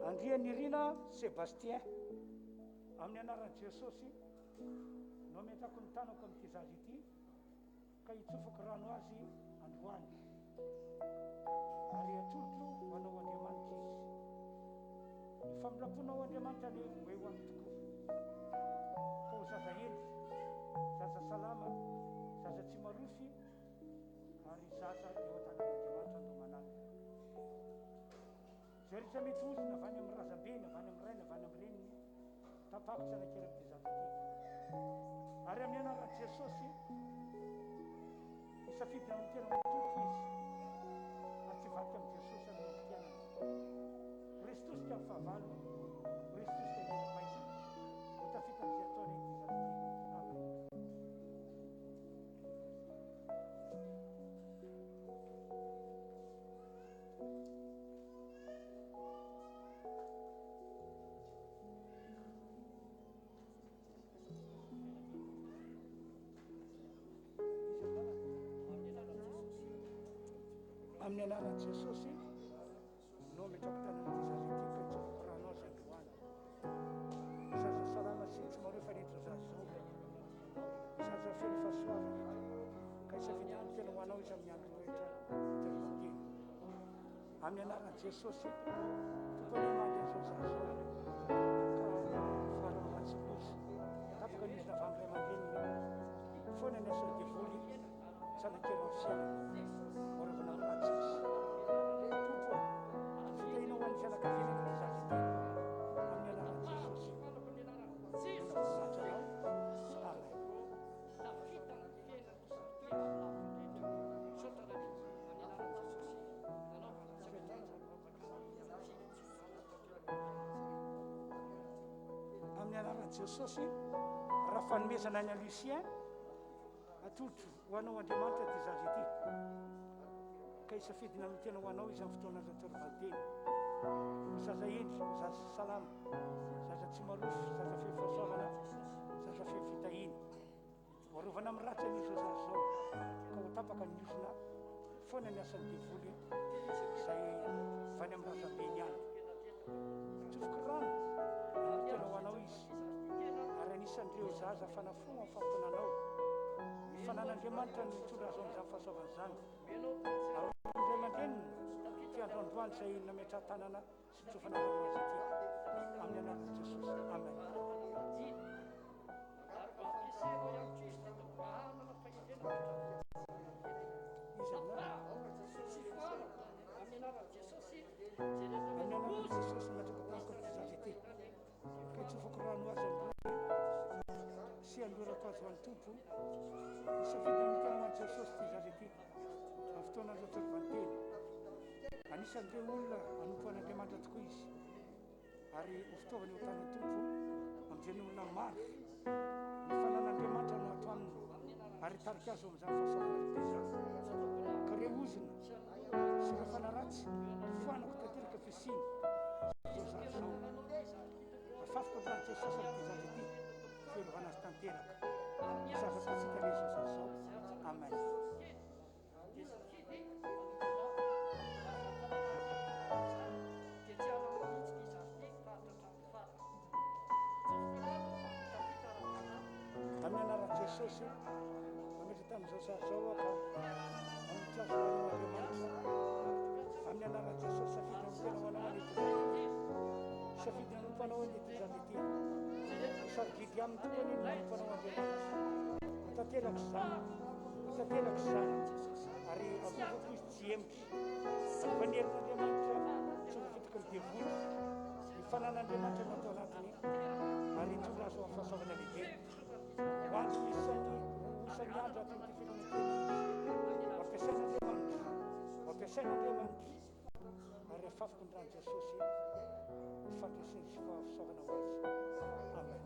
Andrianirina Sébastien amin'ny anaran'i Jesosy no ametrako ny tanako amin'ity zaza ity ka hitsofoko rano azy androany ary atrotro ho anao Andriamanitra izy ny famiraponao Andriamanitra ny ho eo amin'ny tokoa ko zaza ely zaza salama zaza tsy marofy ary zaza eo an-tanan'Andriamanitra no manana zay rehetra mety ozy na avany amin'ny razambe na avany amin'ny ray na avany amin'ny reniny tapako tsy anakera amin'ity zaza ity ary amin'ny anaran'i Jesosy isafidy amin'ny tena matompo izy ary tsy vaky amin'i Jesosy amin'ny tianana Kristus dia mifavalo Kristus dia mena-paisana mitafita amin'izay ataony ity zaza ity amen amin'ny anaran'i Jesosy no metrako tanan'ity zaza ity ka hitsofoko rano azy androany zaza salama sy tsy maroa fanentro zaza zao zaza feno fahasoavana ka isafidy amin'ny tena ho anao izy amin'ny andro rehetra terivanteny amin'ny anaran'i Jesosy tompony mandy an'izao zaza zao ka farao matsilozy tapaka nizy na avy amin'ray aman-dreniny foana ny asany devoly sanakelo amin'ny fiainana oravana amin'ny ratsy izy tompo fitahinao ho an'ny fianakaviana ny zaza ity amin'ny anaran'i Jesosy natranao amen amin'ny anaran'i Jesosy raha fanomezana any a Lucien atotro ho anao Andriamanitra ty zaza ity ka isafidina amin'ny tena ho anao izy amin'ny fotoana azo atorivanteny zaza endry zaza salama zaza tsy marofy zaza feno fahasoavana zaza feno fitahina hoarovana amin'ny ratsy an'izao zaza zao ka ho tapaka ny niosina foana ny asan'ny devoly izay vany amin'ny razambeny any tsofoko rano amin'ny tena ho anao izy ary anisan'ireo zaza fanafona amin'ny famponanao ny fanan'Andriamanitra ny mitondra azo amin'izany fahasoavana izany ary indray aman-dreniny fiandroandroany izay nametra tanana sy mitsofana rano azy ity amin'ny anaran'i Jesosy amen amin'ny anaran'i Jesosy matraka tanako ty zaza ity ka hitsofoko rano azy androany sy andorako azy ho an'ny tompo isafidy amin'ny tena ho an'i Jesosy ty zaza ity amin'ny fotoana azo atorivanteny anisan'ireo olona anompo an'Andriamanitra tokoa izy ary ho fitaovany eo tan'ny tompo amin'izay ny olona maro ny fanan'Andriamanitra no ato aminy ary tarika azo amin'izany fahasoavana lehibe ka reo ozina sy rehefa naratsy foanako tanteraka fisiny zao zaza zao afafaka ohatran'i Jesosy amin'ity zaza ity fierovana azy tanteraka zaza tatsika re zao zaza zao amen Jesosy mametra tamin'izao sazao aka mamitsazo Andriamanitra amin'ny anaran'i Jesosy safidiny ny tena hoanao an'ity safidiny ny mpanao an'ity zany ity safidy amin'ny tokoany iny ny mpanao Andriamanitra tanteraka zany ary avovako izy tsy emitra ary vanerin'Andriamanitra tsy mivitiko ny devoly ny fanan'Andriamanitra no atao anatiny ary tonga azo amin'ny fahasoavana lehibe ho azy isany andro ato amin'ity filomiteny mampiasain'Andriamanitra ary afafako ny rano Jesosy ny fandresiny sy fahasoavana ho azy. Amen.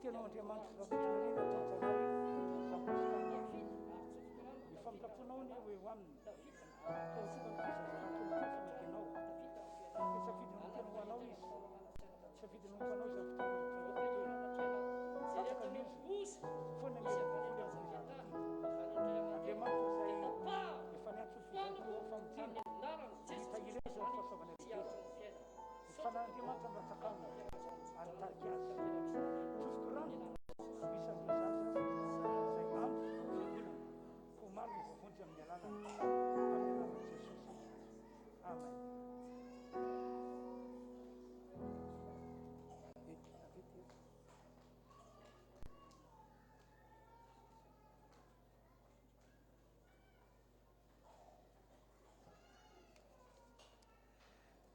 Tena Andriamanitra raha fitonoriana ny famitaponao ny hoe ho aminy safidiny tena ho anao izy safidiny hompanao izy afaka izy fona Andriamanitra zay efa niantso famidina hita ilay zany fahasoavana lehibe ny fanan'Andriamanitra miratsakana anotariky azy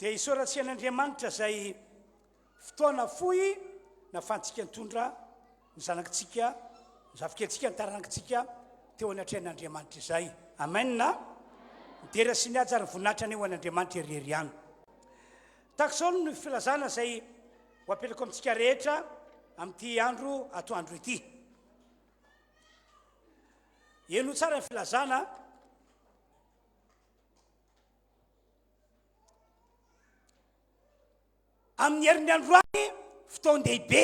dia isoratsen'Andriamanitra zay fotoana fohy nafantsika nitondra ny zanakitsika ny zavikelitsika ny taranakitsika teo anatrehan'Andriamanitra izay. Amen na midera sy ny ajary voninahitra ny ho an'Andriamanitra irery any. Tahak'izao ny filazana zay ho apetrako amintsika rehetra amin'ity andro atoandro ity. Eno tsara ny filazana amin'ny herin'ny androany fotoan-dehibe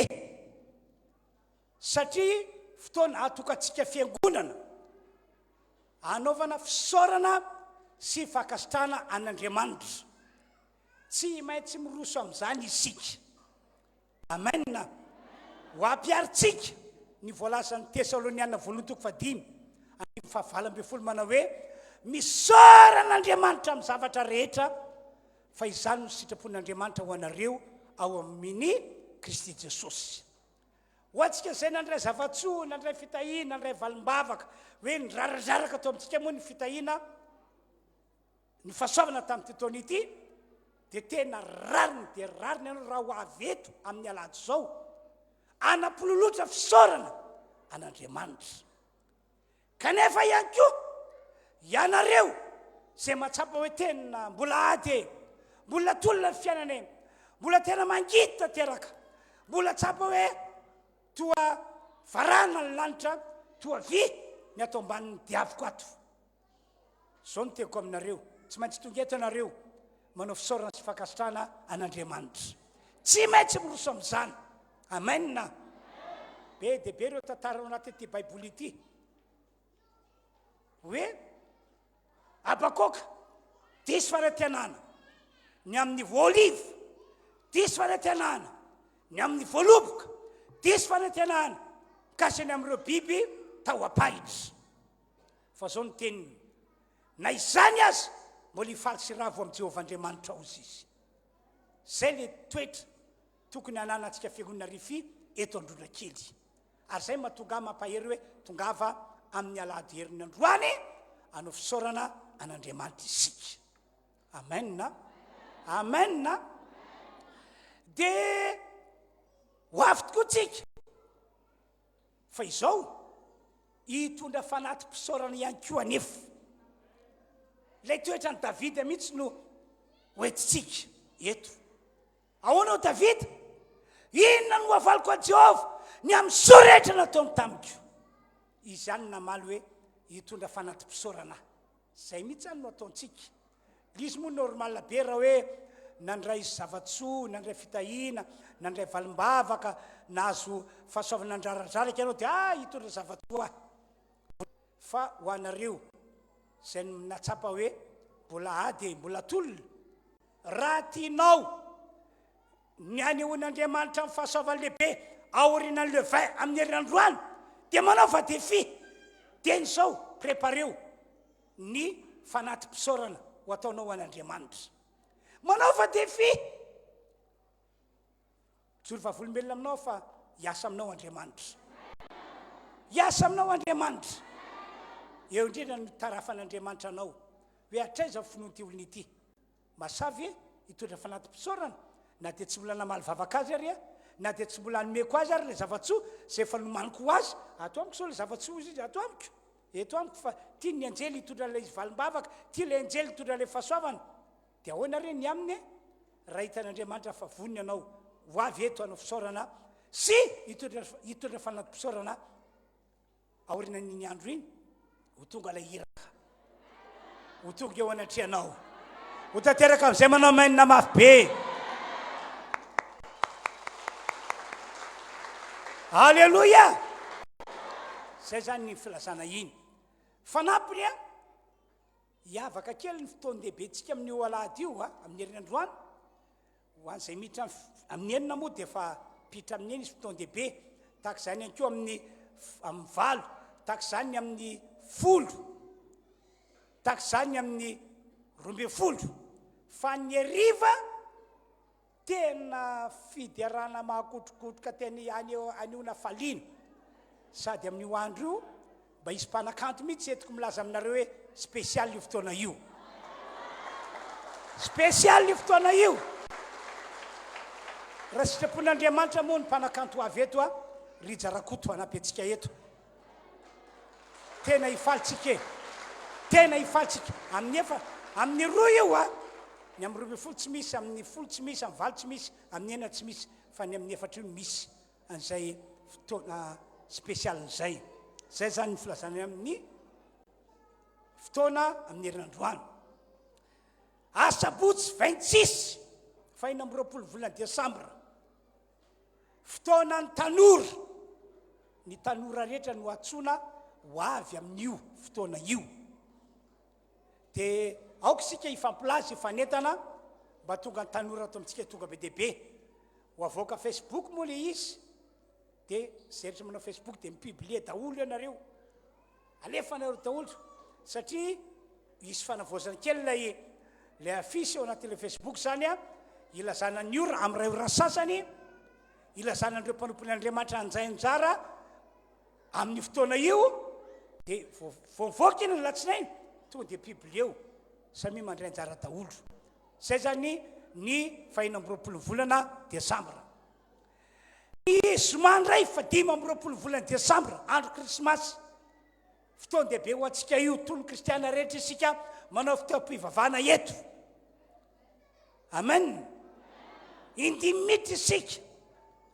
satria fotoana atokantsika fiangonana anaovana fisaorana sy fakasitrahana an'Andriamanitra tsy maintsy miroso amin'izany isika. Amen. Ho ampiaritsika ny voalazan'ny Tesaloniana 1:5 manao hoe misaorana Andriamanitra amin'ny zavatra rehetra fa izany no sitrapon'Andriamanitra ho anareo ao amin'ny Kristy Jesosy. Ho antsika izay nandray zavatsoa, nandray fitahiana, nandray valim-bavaka hoe niraradraraka atao amintsika moa ny fitahiana ny fahasoavana tamin'ity taona ity dia tena rariny dia rariny ianao raha ho avy eto amin'ny alahady izao anampololotra fisaorana an'Andriamanitra. Kanefa ihany koa ianareo izay mahatsapa hoe tena mbola ady mbola tolona ny fiainana mbola tena mangity tanteraka mbola tsapa hoe toa varana ny lanitra toa vy ny atao ambanin'ny diaviko ato. Zao no teko aminareo tsy maintsy tonga eto ianareo manao fisaorana sy fakasitrahana an'Andriamanitra tsy maintsy miroso amin'izany. Amen. Be dia be ireo tantara ao anatin'ity baiboly ity hoe Abakoka disy fanantenana ny amin'ny voaliva disy fanantenana ny amin'ny voaloboka disy fanantenana mikasiny amin'ireo biby tao apahitra. Fa zao ny teniny na izany aza mbola hifaly sy ravo amin'ny Jehovah Andriamanitra ozy izy. Zay le toetra tokony hananantsika fiangonana RHEFI eto Androndrakely ary zay mahatonga mampahery hoe tongava amin'ny alahady herin'ny androany hanao fisaorana an'Andriamanitra isika. Amen. Amen. Dia ho avy tokoa tsika fa izao hitondra fanatim-pisaorana ihany koa anefa ilay toetra ny Davida mihitsy no hoentitsika eto. Ahoana o Davida? Inona no havaliko a Jehovah ny amin'ny sorehetra nataony tamiko izy zany namaly hoe hitondra fanatim-pisaorana zay mihitsy zany no ataontsika izy moa normal be raha hoe nandray zavatsoa nandray fitahina nandray valim-bavaka nahazo fahasoavana andraradraraka ianao dia hitondra zavatsoa fa ho anareo zay natsapa hoe mbola ady mbola tolona raha tianao ny anehoan'Andriamanitra amin'ny fahasoavany lehibe aorianan'ny le 20 amin'ny herinandroany dia manao fa défi teny zao prépareo ny fanatim-pisaorana ho ataonao an'Andriamanitra manao fa défi tsory vavolombelona aminao fa hiasa aminao Andriamanitra hiasa aminao Andriamanitra eo indrindra ny tarafan'Andriamanitra anao hoe atraiza finoan'ity olona ity masavy hitondra fanatim-pisaorana na dia tsy mbola namaly vavaka azy ary na dia tsy mbola nomeko azy ary le zavatsoa zay efa nomaniko azy ato amiko sao le zavatsoa izy ato amiko eto amiko fa tia ny anjely hitondra le izy valim-bavaka tia le anjely hitondra le fahasoavana dia ahoana reny aminy raha hitan'Andriamanitra fa voniny anao ho avy eto hanao fisaorana sy hitondra fanatim-pisaorana aorianan'iny andro iny ho tonga ilay hiraka ho tonga eo anatrehanao ho tanteraka amin'izay manao mainina mafy be Alleluia zay zany ny filazana iny fanampiny hiavaka kely ny fotoan-dehibentsika amin'ny io alahady io amin'ny herinandroany ho an'izay miditra amin'ny enina moa dia efa pitra amin'ny eny izy fotoan-dehibe tahaka izany ihany koa amin'ny valo tahaka izany amin'ny folo tahaka izany amin'ny 12 fa ny hariva tena fidiarana mahakotrokotroka tena anehoana faliana sady amin'io andro io mba hisy mpanakanto mihitsy etiko milaza aminareo hoe spécial io fotoana io spécial io fotoana io raha sitrapon'Andriamanitra moa ny mpanakanto avy eto rijarakoto anampy antsika eto tena hifalitsika tena hifalitsika amin'ny roa io ny amin'ny 12 tsy misy amin'ny 10 tsy misy amin'ny 20 tsy misy amin'ny 9 tsy misy fa ny amin'ny 4 io misy an'izay fotoana spécial zay zay zany ny filazana amin'ny fotoana amin'ny herinandroany asabotsy 26 faina amin'ny 20 volana desambra fotoana ny tanora rehetra no atsoina ho avy amin'io fotoana io dia aoka sika ifampilaza ifanentana mba tonga ny tanora ato amintsika tonga be dehibe ho avoaka Facebook moa le izy dia zeritra manao Facebook dia mipiblie daholo ianareo alefa nareo daholo satria isy fanavoazana kely lay afisy eo anatin'le Facebook zany ilazana ny ora amin'ny ray ora sasany ilazana an'ireo mpanompon'Andriamanitra anjay anjara amin'ny fotoana io dia voavoaka iny ny latsinainy tonga dia piblie eo samy mandray anjara daholo zay zany ny 20 volana desambra ny zomandray fa 20 volana desambra andro krismasy fotoan-dehibe ho antsika io toy ny kristiana rehetra isika manao fitaom-pivavahana eto amen indimy minitra isika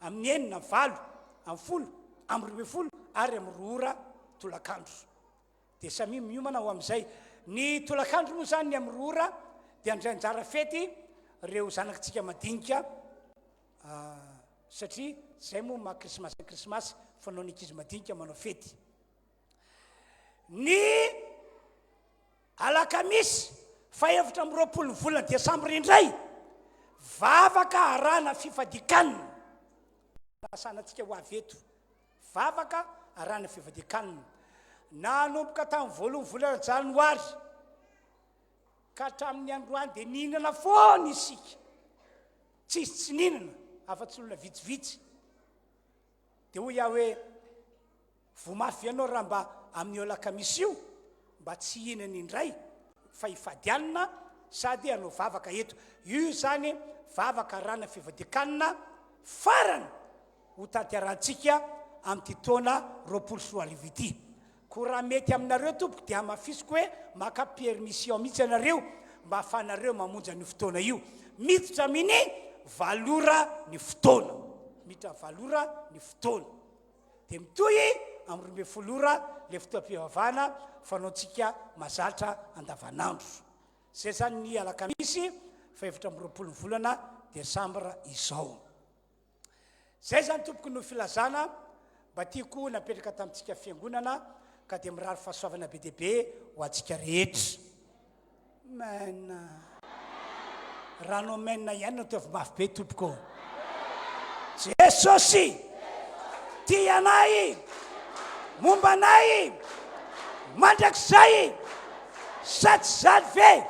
amin'ny 9 valo amin'ny 10 amin'ny 12 ary amin'ny 2 ora tolakandro dia samy miomana ho amin'izay ny tolakandro moa zany ny amin'ny 2 ora dia andray anjara fety reo zanakitsika madinika satria zay moa mahakrismasy fanao ny ankizy madinika manao fety ny Alakamisy fahavatra amin'ny 20 volana desambra indray vavaka arahana fifadian-kanina nasanantsika ho avy eto vavaka arahana fifadian-kanina nanomboka tamin'ny 1 volana janoary ka hatramin'ny androany dia nihinana foana isika tsy nihinana afa-tsy olona vitsivitsy dia hoy iaho hoe vomafy ianao raha mba amin'ny Alakamisy io mba tsy hinana indray fa hifadianina sady anao vavaka eto io zany vavaka arahana fifadian-kanina farany ho tanterantsika amin'ny taona 24 ity ko raha mety aminareo tompoko dia mafisiko hoe maka permission mihitsy anareo mba ahafanareo mamonja ny fotoana io miditra amin'ny valora ny fotoana miditra valora ny fotoana dia mitoy amin'ny 12 ora le fotoam-pivavahana fanaontsika mazatra andavanandro. Zay zany ny Alakamisy 24 volana Desambra izao. Zay zany tompoko no filazana mba tiako napetraka tamintsika fiangonana ka dia mirary fahasoavana be dia be ho antsika rehetra. Mena rano mena ihany no tevy mafy be tompoko. Jesosy tia anay, momba anay, mandrakizay, sady zady ve.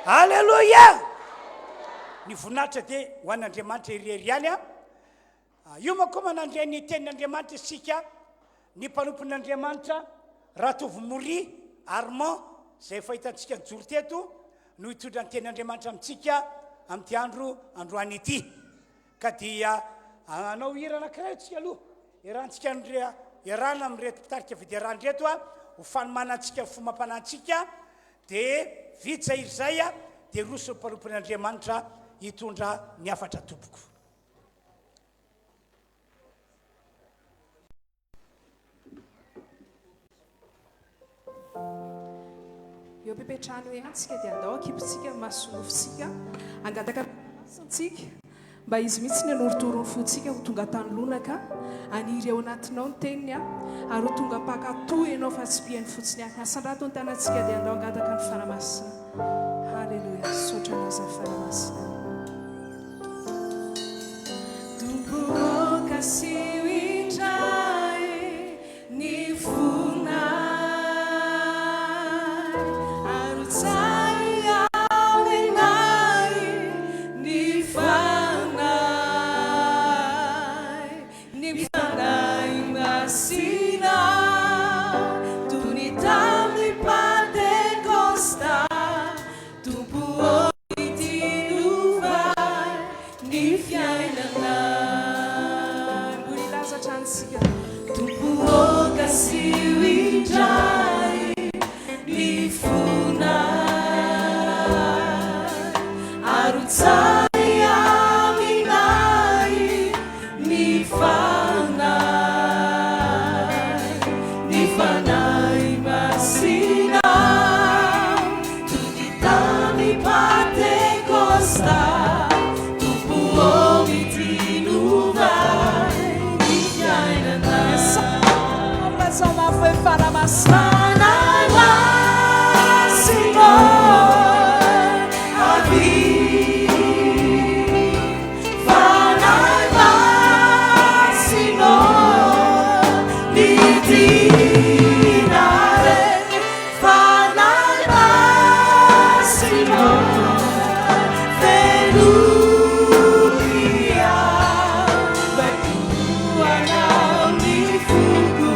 Alleluia. Ny voninahitra dia ho an'Andriamanitra iriariany a. Io manko manandray ny tenin'Andriamanitra isika, ny mpanompon'Andriamanitra Ratovomori Armand zay fahitantsika nijoro teto no hitondra ny tenin'Andriamanitra amintsika amin'ity andro androany ity. Ka dia anao hira anankiray tsika aloha irantsika irana amin'reto mpitarika fidiarany reto a ho fanomanantsika fomam-panantsika dia vitsy iry zay a dia roso ny mpanompon'Andriamanitra hitondra ny afatra tompoko. Eo pepetrano hoe antsika dia andao akipitsika masonofitsika angataka masantsika mba izy mihitsy ny anorotorony fontsika ho tonga tany lonaka aniry ao anatinao ny teniny a ary ho tonga mpakatoy ianao fa tsy pihainy fotsiny any asandrato ny tanantsika dia andao angataka ny fanamasina. Halleluia. Sotra naza fanamasina. Tumbuoka siwindrai ni funai arutsai awenai ni fanai masina tunitami pate costa tumbuoka tinuvai ni Tumbuoka siwindrai ni funai arutsai aminai ni fanai masina tunitami pate costa tumbuomi tinuvai Sama foi para masana Senhor a vida vai Senhor me tirare vai Senhor Veruia vai tua não me fugo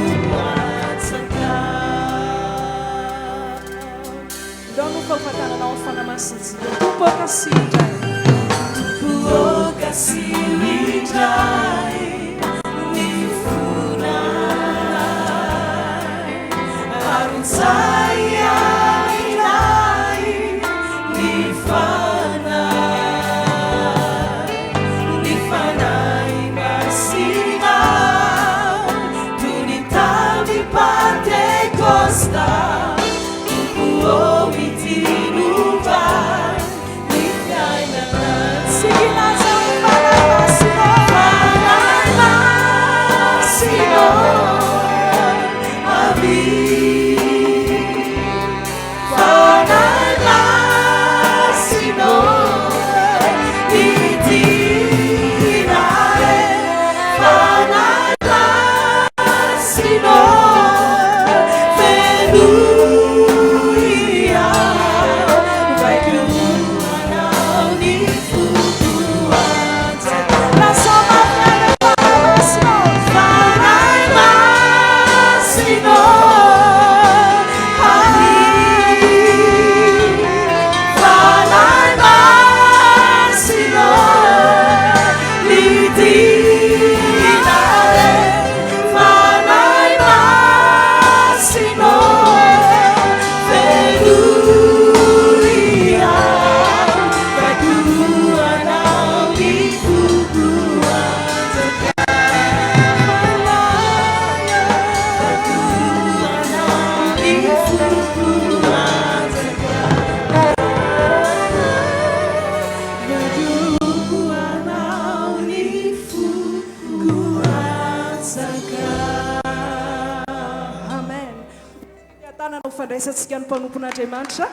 raisantsika ny mpanompon'Andriamanitra.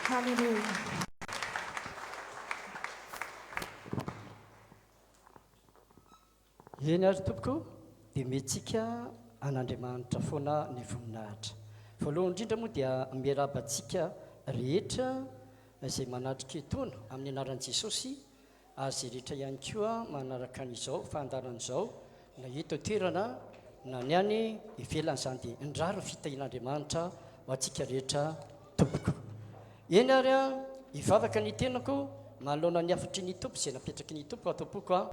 Halleluja. eny ary tompoko dia metsika an'Andriamanitra foana ny voninahitra. Voalohany indrindra moa dia miarabantsika rehetra izay manatrika etona amin'ny anaran'i Jesosy, ary izay rehetra ihany koa manaraka an'izao fandaran'izao na eto toerana na ny any ivelan'izany dia indrary ny fitahian'Andriamanitra ho antsika rehetra tompoko. Eny ary hivavaka ny tenako manoloana ny afatry ny tompo izay napetraky ny tompo atompoko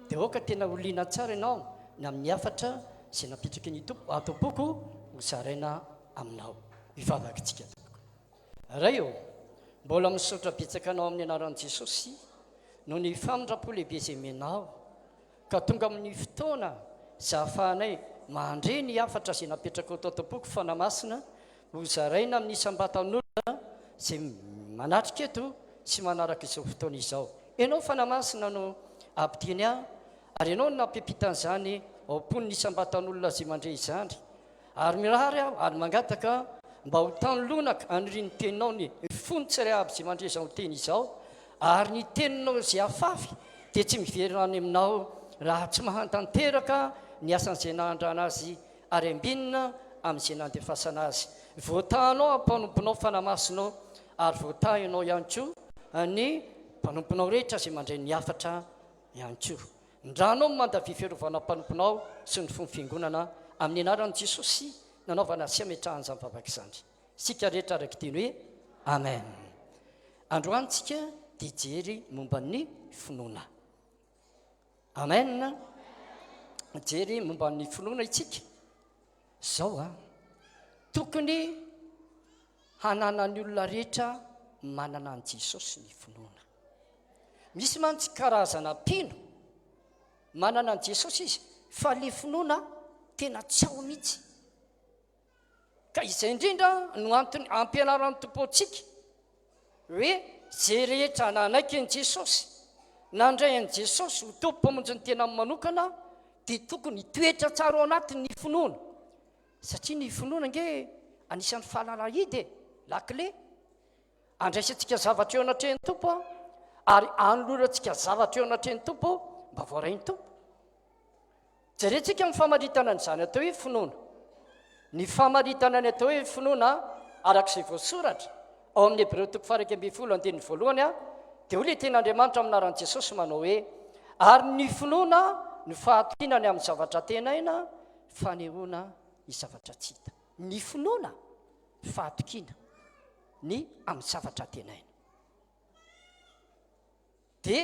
dia oka tena oliana tsara ianao na amin'ny afatra izay napetraky ny tompo atompoko ho zaraina aminao. Hivavaka tsika tompoko. Ray eo mbola misaotra betsaka anao amin'ny anaran'i Jesosy no ny famindrapo lehibe izay menao ka tonga amin'ny fotoana izay ahafahanay mandre ny afatra izay napetraka ato atompoko fanamasina ho zaraina amin'ny isam-batan'olona izay manatrika eto sy manaraka izao fotoana izao. Ianao fanamasina no ampitiany ary ianao no nampiapitan'izany ao ampon'ny isam-batan'olona izay mandre izany, ary mirary aho ary mangataka mba ho tanolonaka aniriny teninao ny fonontsiray aby izay mandre izao teny izao, ary ny teninao izay afafy dia tsy miverany aminao raha tsy mahantanteraka ny asan'izay nahandrana azy ary ambinina amin'izay nandefasana azy. Voatahanao ampanomponao fanamasinao ary voataha ianao ihany koa ny mpanomponao rehetra izay mandray ny afatra ihany koa. Ndranao mandavy fiarovana mpanomponao sy ny fomba fiangonana amin'ny anaran'i Jesosy nanaovana sy ametrahany izany vavaka izany. Sika rehetra araka teny hoe amen. Androantsika dia jery momba ny finoana. Amen. Jery momba ny finoana itsika. Zao tokony hananany olona rehetra manana an Jesosy ny finoana. Misy mantsy karazana pino manana an Jesosy izy, fa le finoana tena tsy ao mihitsy. Ka izay indrindra no antony ampianaran'ny tompo antsika hoe zay rehetra nanaiky an Jesosy, nandray an Jesosy ho tompo mpamonjy ny tena manokana dia tokony toetra tsara ao anatin'ny finoana. Satria ny finoana nge anisan'ny fahalalahidy lakle andraisantsika zavatra eo anatrehan'ny tompo ary anolorantsika zavatra eo anatrehan'ny tompo mba voarain'ny tompo. Jerentsika ny famaritana n'izany atao hoe finoana. Ny famaritana ny atao hoe finoana arak'izay voasoratra ao amin'ny Hebreo 1:20 dia hoy le ten'Andriamanitra amin'ny anaran'i Jesosy manao hoe ary ny finoana ny fahatokinany amin'ny zavatra tenaina fanehoana ny zavatra tsy hita. Ny finoana fahatokina ny amin'ny zavatra tenaina dia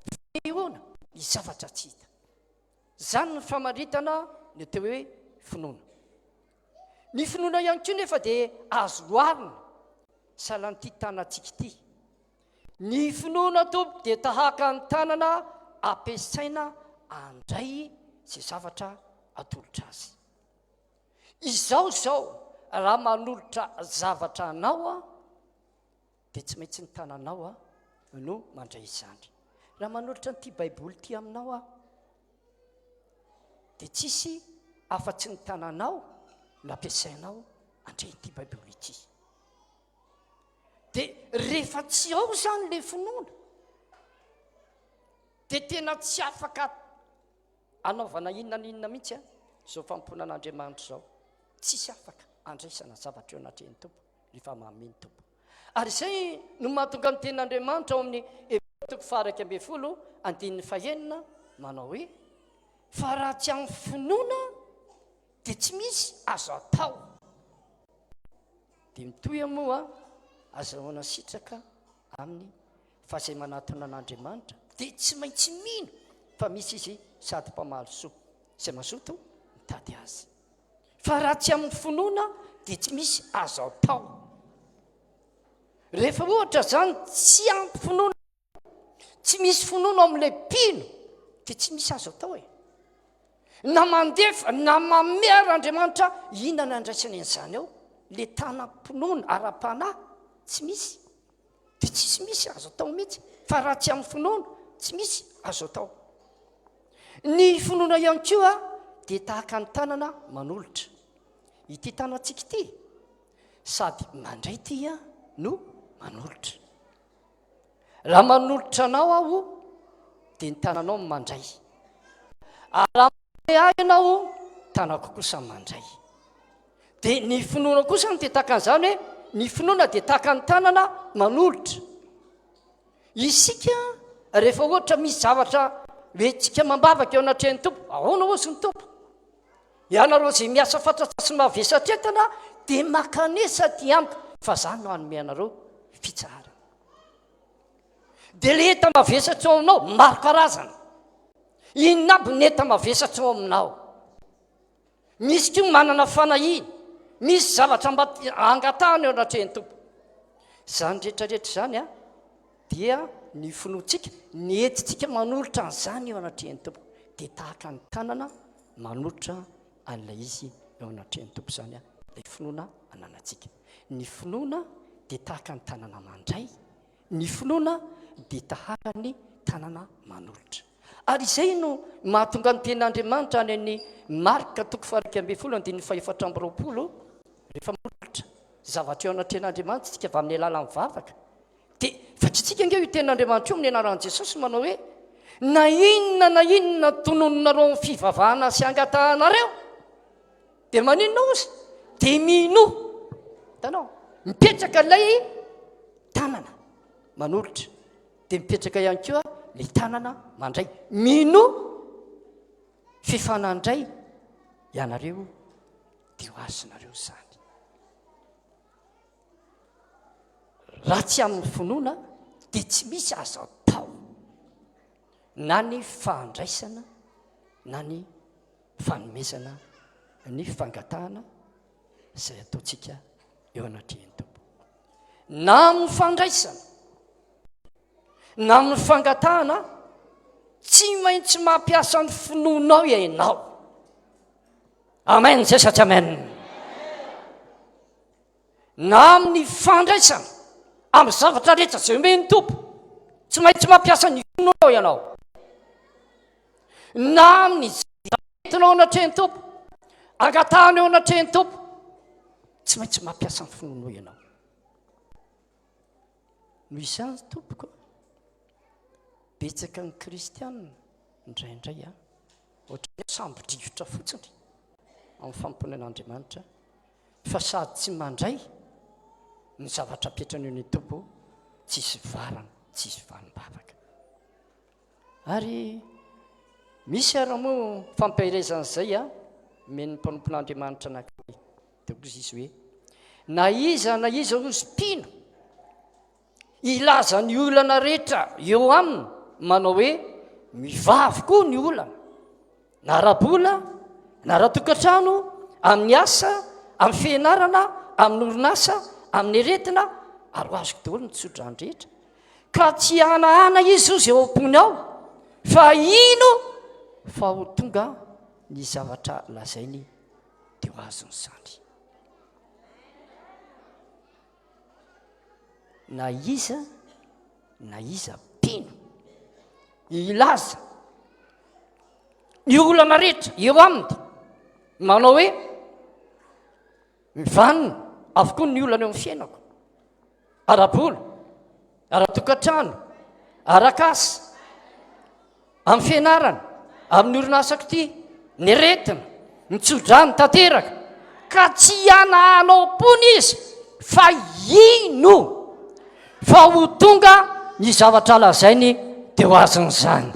fanehoana ny zavatra tsy hita. Zany ny famaritana ny atao hoe finoana. Ny finoana ihany koa nefa dia azo loarina salan'ity tanantsika ity. Ny finoana tompo dia tahaka ny tanana ampiasaina andray izay zavatra atolotra azy. Izao zao raha manolotra zavatra anao dia tsy maintsy ny tananao no mandray izany. Raha manolotra n'ity baiboly ity aminao dia tsisy afa-tsy ny tananao nampiasainao andray ity baiboly ity. Dia rehefa tsy ao zany le finoana dia tena tsy afaka anaovana inona na inona mihitsy zao famponan'Andriamanitra zao. Tsisy afaka andraisana zavatra eo anatrehan'ny tompo rehefa mameny tompo. Ary izay no mahatonga ny ten'Andriamanitra ao amin'ny Hebreo 2:20 manao hoe fa raha tsy amin'ny finoana dia tsy misy azo atao. Dia mitohy moa azahoana sitraka amin'ny fa izay manatona an'Andriamanitra dia tsy maintsy mino fa misy izy sady mpamaly soa izay mazoto mitady azy. Fa raha tsy amin'ny finoana dia tsy misy azo atao. Rehefa ohatra zany tsy ampy finoana, tsy misy finoana amin'ilay pino dia tsy misy azo atao na mandefa na mamera Andriamanitra inona andraisany an'izany ao le tanam-pinoana ara-panahy tsy misy dia tsisy misy azo atao mihitsy. Fa raha tsy amin'ny finoana tsy misy azo atao. Ny finoana ihany koa dia tahaka ny tanana manolotra. Ity tanantsika ity sady mandray tya no manolotra raha manolotra anao aho dia ny tananao mandray raha ahy ianao tanako kosa mandray dia ny finoana kosa no dia tahaka an'izany hoe ny finoana dia tahaka ny tanana manolotra isika rehefa ohatra misy zavatra hoe tsika mambavaka eo anatrehan'ny tompo ahoana ozy ny tompo ianareo zay miasa fatratrasy mavesatra entana dia makanesa ty amiko fa zany no hanome anareo fitsara dia le eta mavesatra ao aminao maro karazana inona aby ny eta mavesatra ao aminao misy koa manana fanahiny misy zavatra mba angatahana eo anatrehan'ny tompo zany rehetrarehetra zany a dia ny finoantsika ny etitsika manolotra an'izany eo anatrehan'ny tompo dia tahaka ny tanana manolotra an'ilay izy eo anatrehan'ny tompo zany a ilay finoana ananantsika ny finoana dia tahaka ny tanana mandray ny finoana dia tahaka ny tanana manolotra ary izay no mahatonga ny tenin'Andriamanitra any amin'ny Marka 12:24 rehefa manolotra zavatra eo anatrehan'Andriamanitra tsika avy amin'ny alalan'ny vavaka dia fatritsika nge io tenin'Andriamanitra io amin'ny anaran'i Jesosy manao hoe na inona tonononareo amin'ny fivavahana sy angatahanareo dia maninona ozy dia mino tanao mipetraka ilay tanana manolotra dia mipetraka ihany koa ilay tanana mandray mino fifanandray ianareo dia ho azonareo zany raha tsy amin'ny finoana dia tsy misy azo atao na ny fahandraisana na ny fanomezana ny fangatahana izay ataontsika eo anatrehan'ny tompo na amin'ny fandraisana na amin'ny fangatahana tsy maintsy mampiasa ny finoanao ianao amen zay satry amen na amin'ny fandraisana amin'ny zavatra rehetra zay omeny tompo tsy maintsy mampiasa ny finoanao ianao na amin'ny entinao anatrehan'ny tompo angatahana eo anatrehan'ny tompo tsy maintsy mampiasa ny finoanao ianao no izany tompoko betsaka ny kristianina indraindray a ohatran'ny samby drivotra fotsiny amin'ny famponen'Andriamanitra fa sady tsy mandray ny zavatra apetrany eo ny tompo tsisy varana tsisy vanim-bavaka ary misy aramoa fampahirezan'izay a men'ny mpanompon'Andriamanitra anankiray dia ozy izy hoe na iza ozy mpino ilaza ny olana rehetra eo aminy manao hoe mivavy koa ny olana na rabola na ratokantrano amin'ny asa amin'ny fianarana amin'ny orinasa amin'ny aretina ary ho azoko daholo ny tsodrany rehetra ka tsy hanahana izy ozy eo ampony ao fa ino fa ho tonga ny zavatra lazainy dia ho azony zany na iza mpino ilaza ny olana rehetra eo aminy manao hoe mivanina avokoa ny olana eo amin'ny fiainako arabola aratokantrano arakasa amin'ny fianarana amin'ny orinasako ty ny aretina mitsodrany tanteraka ka tsy hanahanao pony izy fa ino fa ho tonga ny zavatra lazainy dia ho azony zany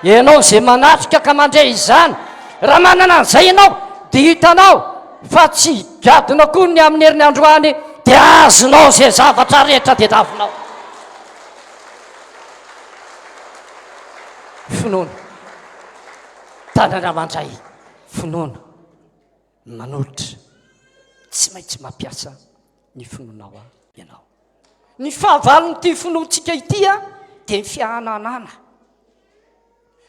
ianao zay manatrika ka mandray izany raha manana an'izay ianao dia hitanao fa tsy gadona koa ny amin'ny herin'ny androany dia azonao zay zavatra rehetra dia davinao finoana tanana mandray finoana manolotra tsy maintsy mampiasa ny finoanao a ianao ny fahavalonyty finoantsika ity a dia ny fihananana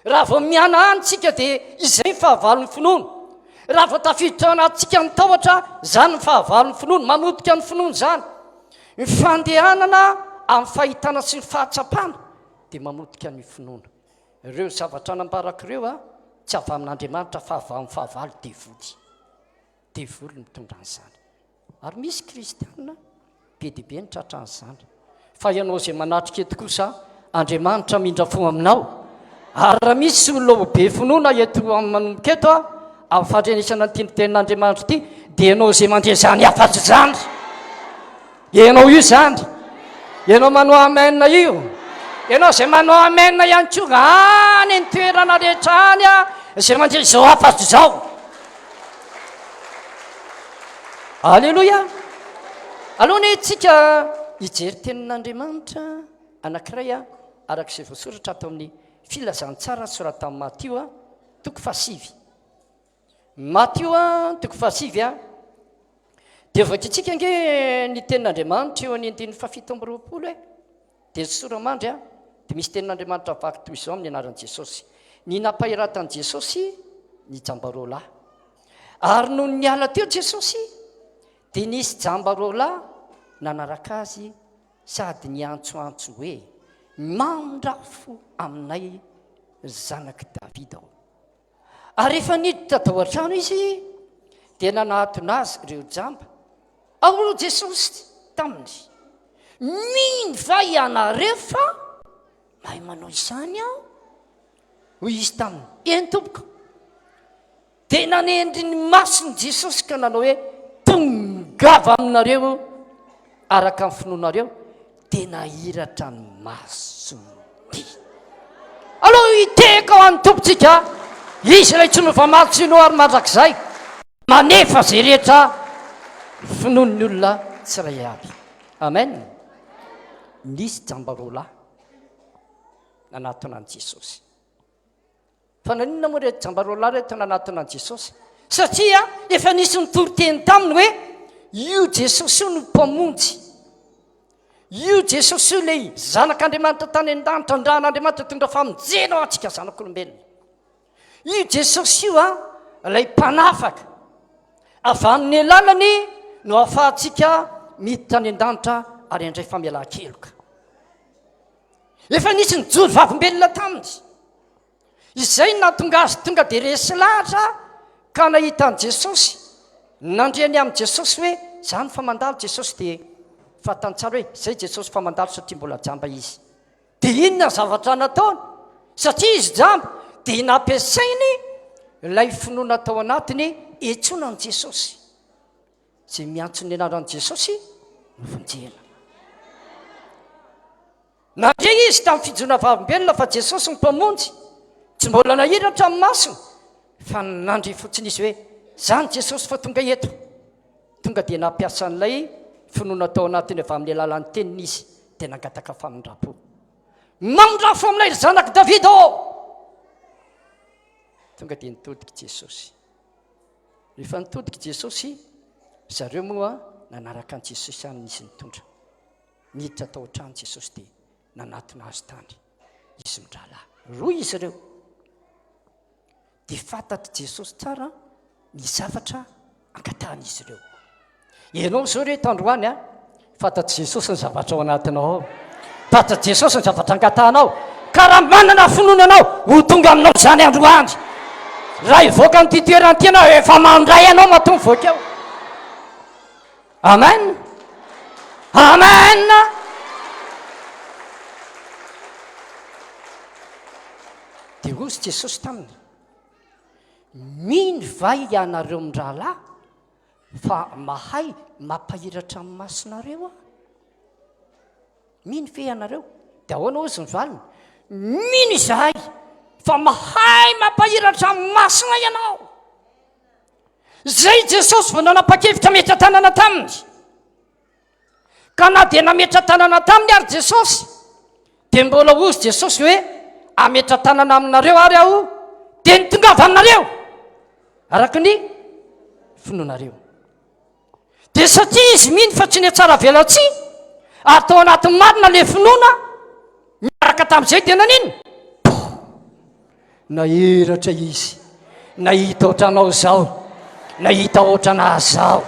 raha vao mihanantsika dia izay ny fahavalony finoana raha vao tafiditra anatsika ny tahotra zany ny fahavalony finoana mamotika ny finoana zany ny fandehanana amin'ny fahitana sy ny fahatsapana dia mamotika ny finoana ireo zavatra nambarako ireo a tsy avy amin'Andriamanitra fa avy amin'ny fahavalo devoly ny mitondra an'izany ary misy kristianina be dibe ny tratran'izany fa ianao zay manatrika eto kosa Andriamanitra mindra fo aminao ary raha misy olona be finoana eto manomboka eto amin'ny fandrenesana ny tenitenin'Andriamanitra ity dia ianao zay mandre zany afatsy zany ianao io zany ianao manao amena io ianao zay manao amena ihany koa any ny toerana rehetra any zay mandre zao afatsy zao alleloia alohany tsika hijery tenin'Andriamanitra anankiray arak'izay voasoratra atao amin'ny filazantsara sorata amin'ny Matio toko fasivy Matio toko fasivy dia voakitsika nge ny tenin'Andriamanitra eo any andininy fafito amby roapolo dia soramandry dia misy tenin'Andriamanitra vaky toy izao amin'ny anaran'i Jesosy ny nampahiratani Jesosy ny jambarolahy ary noho ny ala teo Jesosy dia nisy jambarolahy nanaraka azy sady niantsoantso hoe mandrafo aminay zanaky Davida aho ary rehefa niditra tao an-trano izy dia nanatona azy ireo jamba ao Jesosy taminy mino va ianareo fa mahay manao izany aho hoy izy taminy eny tompoko dia nanendry ny masony Jesosy ka nanao hoe tongava aminareo araka ny finoanareo dia nahiratra ny masony aloha hiteka ho an'ny tompontsika izy ilay tsy novamatsino ary mandrakizay manefa zay rehetra finoan'ny olona tsiray aby amen nisy jambarolahy nanatona an Jesosy fa nanina moa rehetra jambarolahy rehetra nanatona an Jesosy satria efa nisy nitoriteny taminy hoe io Jesosy io no mpamonjy io Jesosy io lay zanak'Andriamanitra tany an-danitra andran'Andriamanitra tondra famonjena ao antsika zanak'olombelona io Jesosy io lay mpanafaka avy amin'ny alalany no ahafahantsika miditra any an-danitra ary andray famelan-keloka efa nisy nijoro vavimbelona taminy izay nahatonga azy tonga dia resy lahatra ka nahita an Jesosy nandriany amin'ny Jesosy hoe zany fa mandalo Jesosy dia fatany tsara hoe zay Jesosy fa mandalo satria mbola jamba izy dia inona zavatra nataony satria izy jamba dia nampiasainy ilay finoana tao anatiny etsoina an Jesosy zay miantso ny anaran'i Jesosy novonjena nandre izy tamin'ny fijona vavimbelona fa Jesosy ny mpamonjy tsy mbola nahiratra amin'ny masony fa nandry fotsiny izy hoe zany Jesosy fa tonga eto tonga dia nampiasa an'ilay finoana tao anatiny avy amin'ny alalan'ny teniny izy dia nangataka famindrapo mamindrafo amin'ilay zanaky Davida tonga dia nitodika Jesosy rehefa nitodika Jesosy zareo moa nanaraka an Jesosy any nisy nitondra niditra tao an-trano Jesosy dia nanatona azy tany izy midralahy roa izy ireo dia fantatry Jesosy tsara ny zavatra angatahany izy ireo ianao zao rehetra androany fantatry Jesosy ny zavatra ao anatinao fantatry Jesosy ny zavatra angatahanao ka raha manana finoananao ho tonga aminao zany androany raha hivoaka ny titoerany tianao efa mandray anao mahatonga voaka eo amen amen dia ozy Jesosy taminy mino va ianareo mindrahalahy fa mahay mampahiratra amin'ny masonareo mino fe ianareo dia ahoana ozy ny valiny mino izahay fa mahay mampahiratra amin'ny masona ianao zay Jesosy vao nanapa-kevitra metra tanana taminy ka na dia nametra tanana taminy ary Jesosy dia mbola ozy Jesosy hoe ametra tanana aminareo ary aho dia nitongava aminareo araka ny finoanareo dia satria izy mino fa tsy ny tsara velatsy atao anatin'ny marina le finoana miaraka tamin'izay dia nanino nahiratra izy nahita ohatranao zao nahita ohatrana zao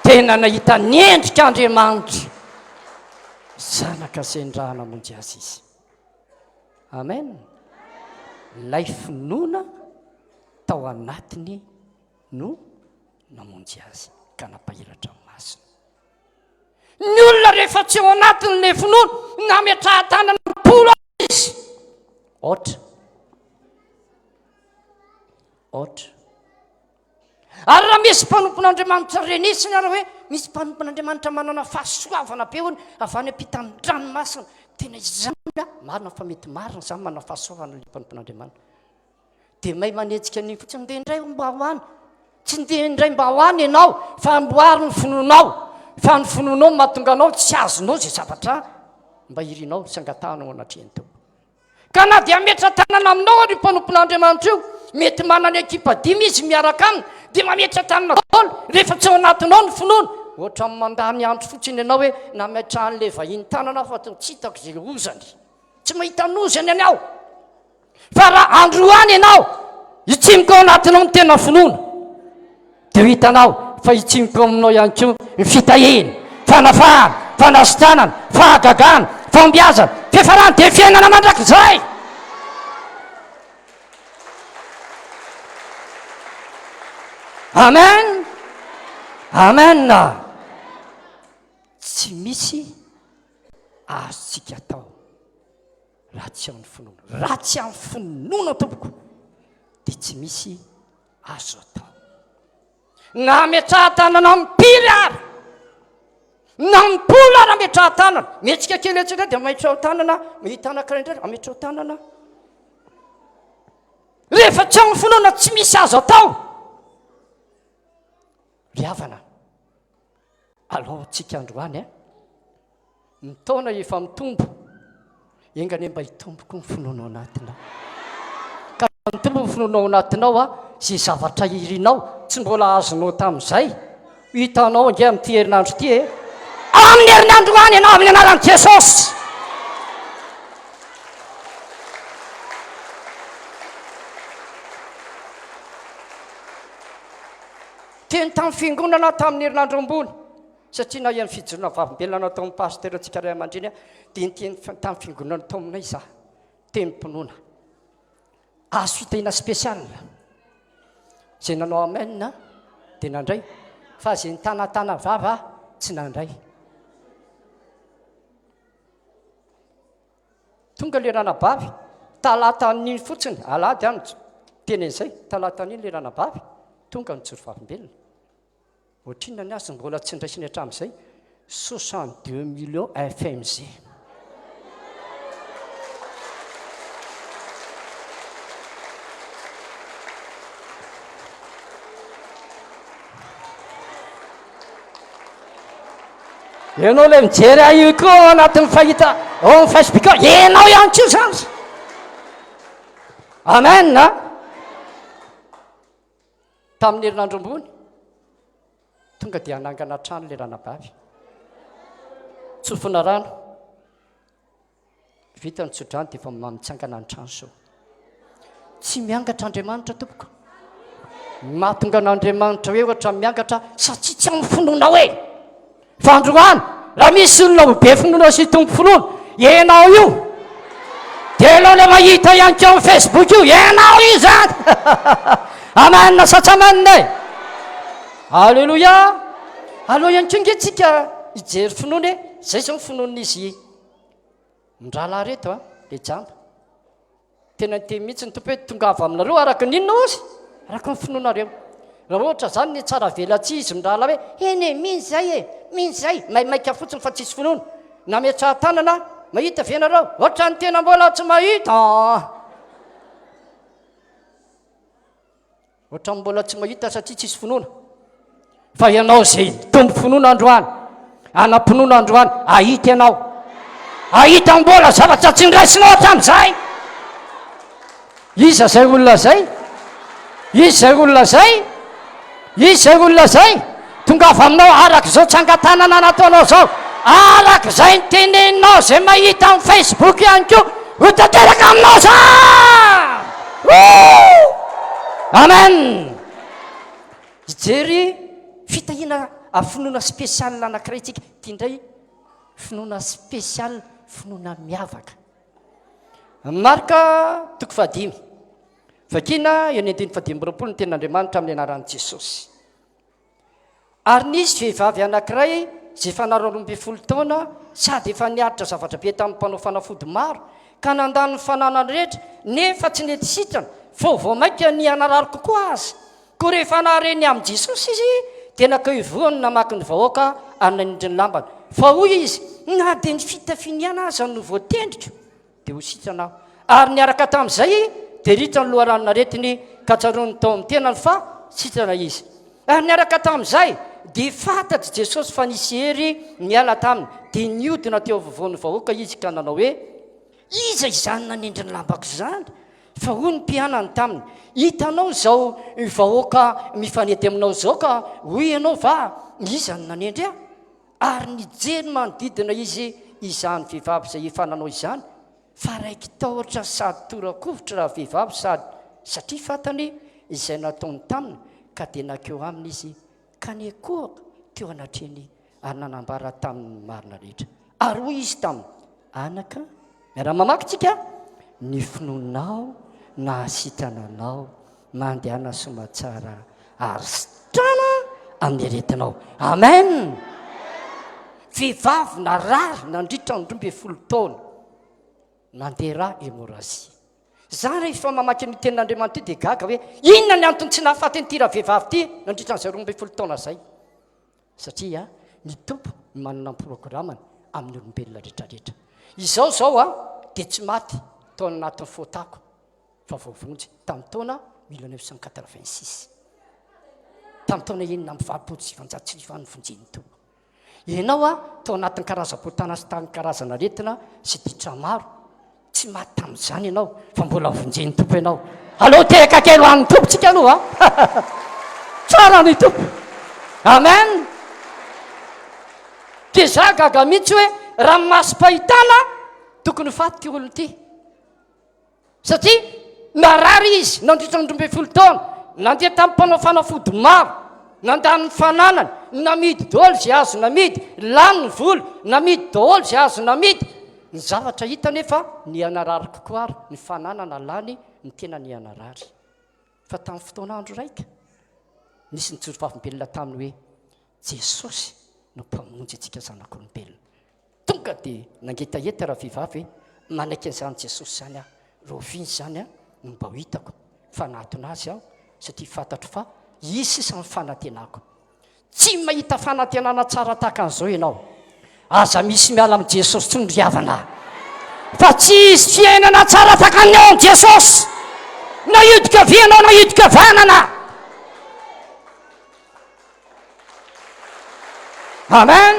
tena nahita niendrika Andriamanitra zanaka zay-ndraha namonjy azy izy amen lay finoana tao anatiny no namonjy azy ka napahiratra amin'ny masina ny olona rehefa tsy eo anatin'le finoana nametraha-tanana polo izy ohatra ary raha misy mpanompon'andriamanitra renisiny ara hoe misy mpanompon'andriamanitra manana fahasoavana be hony avy any ampitany dranomasina tena izany marina fa mety marina zany manana fahasoavana le mpanompon'andriamanitra dia may manetsika ny fotsiny ndeha indray mba hoany tsy ndeha indray mba hoany ianao fa amboary ny finoanao fa ny finoanao mahatonga anao tsy azonao zay zavatra mba irinao sy angatahanao anatrehany teo ka na dia metra tanana aminao ary mpanompon'andriamanitra io mety manany ekipa dimy izy miaraka aminy dia mametra tanana daholo rehefa tsy ao anatinao ny finoana ohatra amin'ny mandany andro fotsiny ianao hoe nametrahan'le vahiny tanana fa tsy hitako zay ozany tsy mahita nozany any aho fa raha androany ianao hitsimika ao anatinao ny tena finoana dia hitanao fa hitsimika aminao ihany koa ny fitahiny fanafahana fanasitanana fahagagana fambiazana fifarana dia fiainana mandrakizay amen amen tsy misy azontsika atao raha tsy amin'ny finoana raha tsy amin'ny finoana tompoko dia tsy misy azo atao na metraha-tanana mimpiry ary na mipolo ary ametraha-tanana metsika kely etsika dia mametraha-tanana mahitana karaindray ametraha-tanana rehefa tsy amin'ny finoana tsy misy azo atao ry havana aloha tsika androany ny taona efa mitombo engany mba hitomboko ny finoanao anatinao ka mitombo ny finoanao anatinao zay zavatra irinao tsy mbola azonao tamin'izay hitanao ange amin'ity herinandro ity amin'ny herinandro any ianao amin'ny anaran'i Jesosy teny tamin'ny fiangonana tamin'ny herinandro ambony satria na ian'ny fijorona vavim-belona natao amin'ny pasteur antsika ray aman-dreny dia nyteny tamin'ny fiangonana tao aminay za teny mpinoana azo fitahina spesial zay nanao amena dia nandray fa zay nytanatana vava tsy nandray tonga le ranabavy talata an'iny fotsiny alahady any teny an'izay talata an'iny le ranabavy tonga nijoro vavim-belona ohatrina ny azy mbola tsy ndraisiny hatramin'izay 62 millions FMG ianao le mijery io koa anatin'ny fahita ao amin'ny Facebook ianao ihany koa zany amen tamin'ny herinandro ambony tonga dia anangana trano le ranabavy tsofina rano vita ny tsodrano dia efa mamitsangana ny trano so tsy miangatra Andriamanitra tompoko mahatonga an'Andriamanitra hoe ohatra miangatra satria tsy amin'ny finoana hoe fa androany raha misy olona ho be finoana sy tompo finoana ianao io dia alao le mahita ihany ko amin'ny Facebook io ianao io zany amen satsa amen alleluia aloha ihany ko ngetsika hijery finoana zay zao ny finoan'izy mindrala reto le jamba tena nyteny mihitsy ny tompo hoe tongava aminareo araka ninona ozy araka ny finoanareo raha ohatra zany ny tsara velatsy izy mindrala hoe eny miny zay maimaika fotsiny fa tsisy finoana na metraha-tanana mahita venareo ohatra ny tena mbola tsy mahita ohatra mbola tsy mahita satria tsisy finoana fa ianao zay tombo finoana androany anampinoana androany ahita ianao ahita mbola zavatra tsy ndraisinao hatramin'izay iza zay olona zay izy zay olona zay tonga avy aminao araka zao tsy angatanana nataonao zao araka zay ny teneninao zay mahita amin'ny Facebook ihany ko ho tanteraka aminao za amen ijery fitahina finoana spesial anankiray itsika ty indray finoana spesial finoana miavaka marika toko fahadimy vakina eny andiny fahadimy roapolo ny ten'Andriamanitra amin'ny anaran'i Jesosy ary nisy vehivavy anankiray zay efa naroaroambe folo taona sady efa niaritra zavatra be tamin'ny mpanao fanafody maro ka nandany ny fananany rehetra nefa tsy nety sitrana vao maika ny anarary kokoa azy ko rehefa nahareny amin'i jesosy izy dia nakao ivoany namaky ny vahoaka ary nanindry ny lambany fa hoy izy na dia ny fitafiniana azy no voatendrika dia ho sitrana ary niaraka tamin'izay dia ritra ny loharanona retiny ka tsaroany tao amin'ny tenany fa sitrana izy ary niaraka tamin'izay dia fantatry jesosy fa nisy hery miala taminy dia niodina teo vovoan'ny vahoaka izy ka nanao hoe iza izany nanindry ny lambako izany fa hoy ny mpianany taminy hitanao zao vahoaka mifanety aminao zao ka hoy ianao va izany nanendry aho ary nijery manodidina izy izany vehivavy izay efa nanao izany fa raiky tahotra sady torakovitra raha vehivavy sady satria fantany izay nataony taminy ka dia nakeo aminy izy ka niekoaka teo anatreny ary nanambara tamin'ny marina rehetra ary hoy izy taminy anaka miara mamakytsika ny finonao na hasitrananao mandehana somatsara ary sitrana amin'ny aretinao amen vehivavy narary nandritra ny 12 taona nandeha raha hémorragie zany rehefa mamaky ny tenin'Andriamanitra dia gaga hoe inona ny antony tsy nahafatiny ity raha vehivavy ity nandritra ny 12 taona zay satria ny tompo manana programmany amin'ny olombelona rehetrarehetra izao zao dia tsy maty tao anatin'ny fotako fa voavonjy tamin'ny taona 1986 tamin'ny taona enina amin'ny valopolo sy sivanjato ny vonjeny tompo ianao tao anatin'ny karazam-potana sy tany karazana retina sy ditra maro tsy maty tamin'izany ianao fa mbola vonjeny tompo ianao aloha teraka kely hoan'ny tompotsika aloha tsara ny tompo amen dia za gaga mihitsy hoe raha masom-pahitana tokony faty ty olony ity satria narary izy nandritra ny 12 taona nandeha tamin'ny mpanao fanafody maro nandany fananany namidy daholo zay azo namidy lany ny volo namidy daholo zay azo namidy ny zavatra hita nefa ny anarary kokoa ary ny fananana lany ny tena ny anarary fa tamin'ny fotoanandro raika nisy nitsorovavim-belona taminy hoe jesosy no mpamonjy antsika zanak'olombelona tonga dia nangetaheta raha vehivavy hoe manaiky an'izany jesosy zany aho roviny zany no mba ho hitako fa natona azy aho satria fantatro fa izy sisa ny fanantenako tsy mahita fanantenana tsara tahaka an'izao ianao aza misy miala amin'i jesosy tsy noriavana fa tsy izy fiainana tsara tahaka ny ao jesosy na idika vianao na idika vanana amen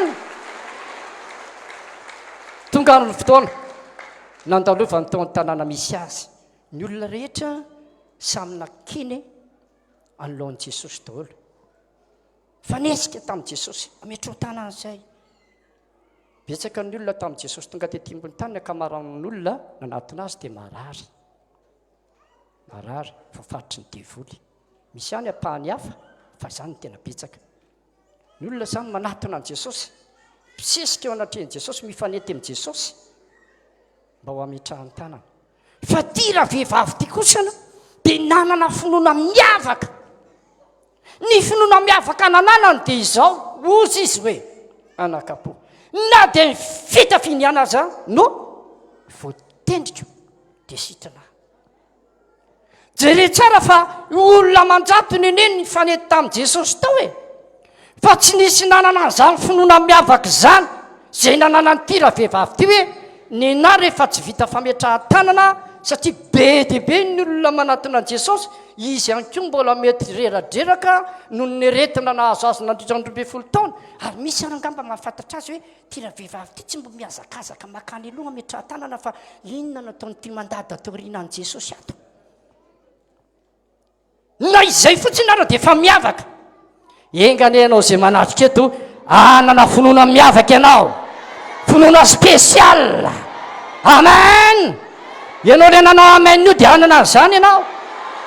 tonga ny fotoana nandalova ny tao ny tanàna misy azy ny olona rehetra samy nakeny anoloan'i jesosy daholo fa nesika tamin'i jesosy ametro tana an'izay betsaka ny olona tamin'i jesosy tonga tetimbony tany ny akamaran'ny olona nanatona azy dia marary fafaritry ny devoly misy any apahany hafa fa izany ny tena betsaka ny olona zany manatona an' jesosy mpisesika eo anatrehan'i jesosy mifanety amin'i jesosy mba ho ametrahany tanana fa ty raha vehivavy ty kosana dia nanana finoana miavaka ny finoana miavaka nananany dia izao ozy izy hoe anakapo na dia ny fitafiniana aza no voatendrika dia sitrana jere tsara fa olona manjatony eneny ny fanety tamin'i jesosy tao e fa tsy nisy nanana an'izany finoana miavaka zany zay nanana nyity raha vehivavy ty hoe ny na rehefa tsy vita fametrahan-tanana satria be dia be ny olona manatona an' jesosy izy ihany koa mbola mety reradreraka no ny retina nahazo azy nandritra ny 12 taona ary misy arangamba mahafantatra azy hoe ty raha vehivavy ty tsy mbo miazakazaka makany aloha metrahan-tanana fa inona nataonyity mandady ataoriana an' jesosy ato na izay fotsiny ara dia efa miavaka engany ianao zay manatrika eto anana finoana miavaka ianao finoana spesial amen ianao le nanao amen io dia anana an'izany ianao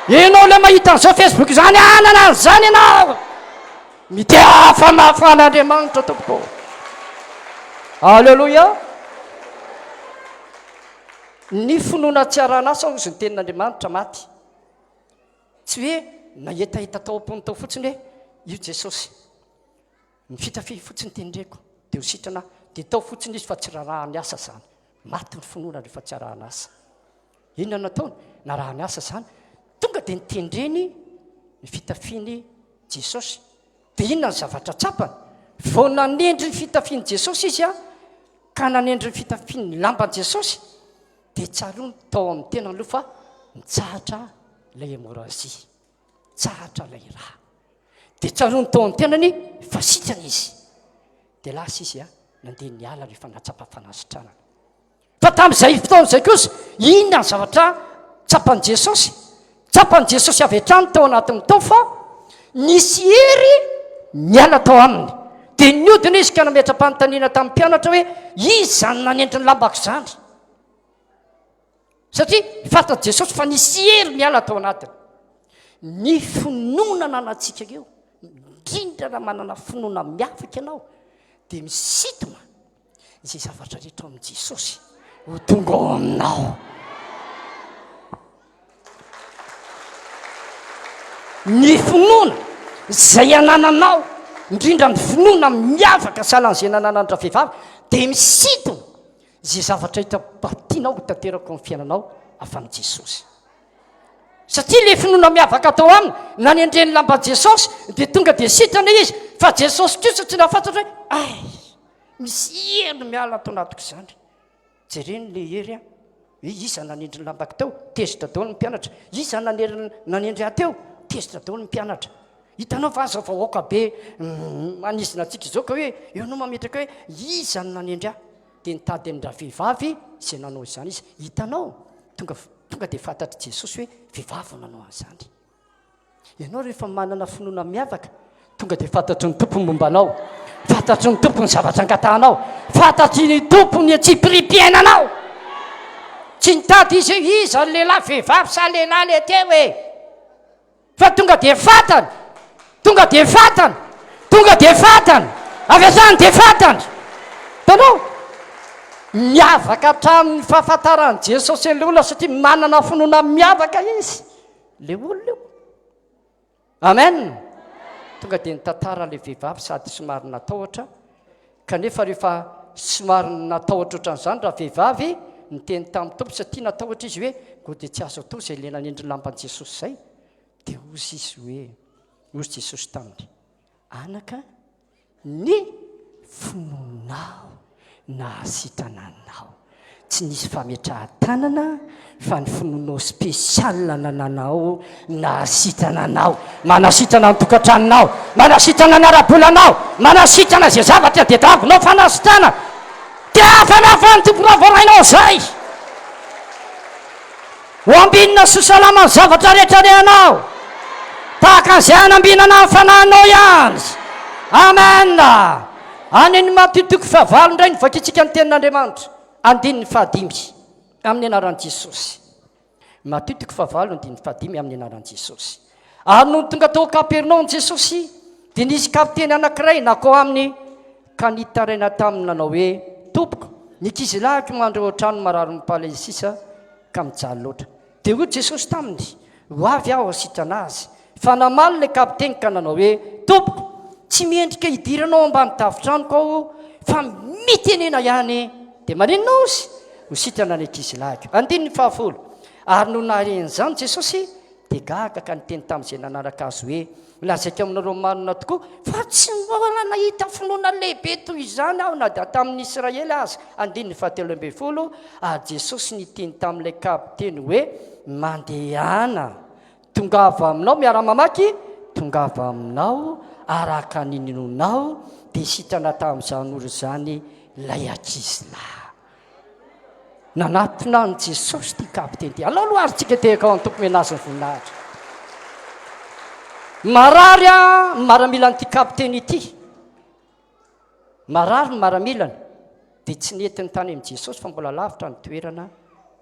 ianao le mahita an'izao facebook zany anana an'izany ianao mitea fanafan'Andriamanitra tompoko alleloia ny finoana tsy aranasa ozy ny tenin'Andriamanitra maty tsy hoe nahetaheta tao am-pony tao fotsiny hoe io jesosy ny fitafy fotsiny tendreko dia ho sitrana dia tao fotsiny izy fa tsy raharaha ny asa zany maty ny finoana rehefa tsy araha ny asa inona nataony na raha ny asa zany tonga dia nitendreny ny fitafiany jesosy dia inona ny zavatra tsapany vao nanendry ny fitafiany jesosy izy a ka nanendry ny fitafiany lamban jesosy dia tsarony tao amin'ny tena aloha fa nitsahatra ilay hémorragie tsahatra ilay raha dia tsarony tao amin'ny tenany fa sitrana izy dia lasa izy a nandeha niala rehefa natsapa fanasitranana fa tamin'izay fotoan'izay kosa inona ny zavatra tsapan' jesosy avy hatrany tao anatin'ny tao fa nisy hery miala tao aminy dia niodina izy ka nametra-panontaniana tamin'ny mpianatra hoe izy zany nanendry ny lambako zany satria fantany jesosy fa nisy hery miala tao anatiny ny finoana anantsika eo indrindra raha manana finoana miafaka ianao dia misitona izay zavatra rehetra amin'i jesosy ho tonga ao aminao ny finoana zay anananao indrindra ny finoana miavaka salan'izay nananandra vehivavy dia misitona izay zavatra hitapatianao ho tanterako amin'ny fiainanao avy amin'i jesosy satria le finoana miavaka atao aminy nanendreny lamba jesosy dia tonga dia sitrana izy fa jesosy kosa tsy nafantatra hoe ay misy hery miala atao anatiko izany jereny le hery a iza nanendry ny lambako teo tezitra daholo ny mpianatra iza nanendry ateo tezitra daholo ny mpianatra hitanao fa aza vahoaka be manizina antsika izao ka hoe eo anao mametraka hoe iza ny nanendry ahy dia nitady amin'ny raha vehivavy izay nanao izany izy hitanao tonga dia fantatry jesosy hoe vehivavy nanao an'izany ianao rehefa manana finoana miavaka tonga dia fantatry ny tompony mombanao fantatry ny tompony zavatra angatahanao fantatry ny tompony tsy pripien-anao tsy nitady izy hoe iza lehilahy vehivavy sa lehilahy le teo e fa tonga dia fantany avy azany dia fantany tanao miavaka hatramin'ny fahafantarany jesosy an'le olona satria manana finoana miavaka izy le olona eo amen tonga dia nitantara le vehivavy sady somary natahotra kanefa rehefa somary natahotra ohatran'izany raha vehivavy niteny tamin'ny tompo satria natahotra izy hoe go dia tsy azo atao izay le nanendry lamban'i jesosy izay dia ozy izy hoe ozy jesosy taminy anaka ny finoanao nahasitrananao tsy nisy fametrahan-tanana fa ny finoanao spesiala nananao nahasitrananao manasitrana ny tokantranonao manasitrana ny arabolanao manasitrana zay zavatra dia davinao fanasitrana dia afanafa ny tompona voarainao zay ho ambinina sosalama ny zavatra rehetra rehanao tahaka an'izay anambinana ny fanahinao ihany amen any ny matitoko fahavalo indray ny vakitsika ny tenin'andriamanitra andininy fahadimy amin'ny anaran'i jesosy matitoko fahavalo andininy fahadimy amin'ny anaran'i jesosy ary no tonga tao kapernaum jesosy dia nisy kapiteny anankiray nakao aminy ka nitaraina taminy nanao hoe tompoko nikizy lahiko mandreo an-trano marary ny palesisa ka mijaly loatra dia hoy jesosy taminy ho avy aho asitrana azy fa namaly le kapiteny ka nanao hoe tompoko tsy miendrika hidiranao ambany tafitranoko aho fa mitenena ihany dia maninona ozy ho sitrana ny ankizy lahiko andininy fahafolo ary no naren'izany jesosy dia gaga ka niteny tamin'izay nanaraka azy hoe lazaika aminareo manina tokoa fa tsy mbola nahita finoana lehibe toy izany aho na dia tamin'ny israely azy andininy fahatelo ambin'ny folo ary jesosy niteny tamin'ilay kapiteny hoe mandehana tongava aminao miara-mamaky tongava aminao araka ninonao dia sitrana tamin'izany oro izany lay ankizy lahy nanatona ny jesosy ty kapiteny ty alao aloha arytsika tehaka ao any tompo menazy ny voninahitra marary a maramilany ty kapiteny ity marary ny maramilany dia tsy netiny tany amin'i jesosy fa mbola lavitra ny toerana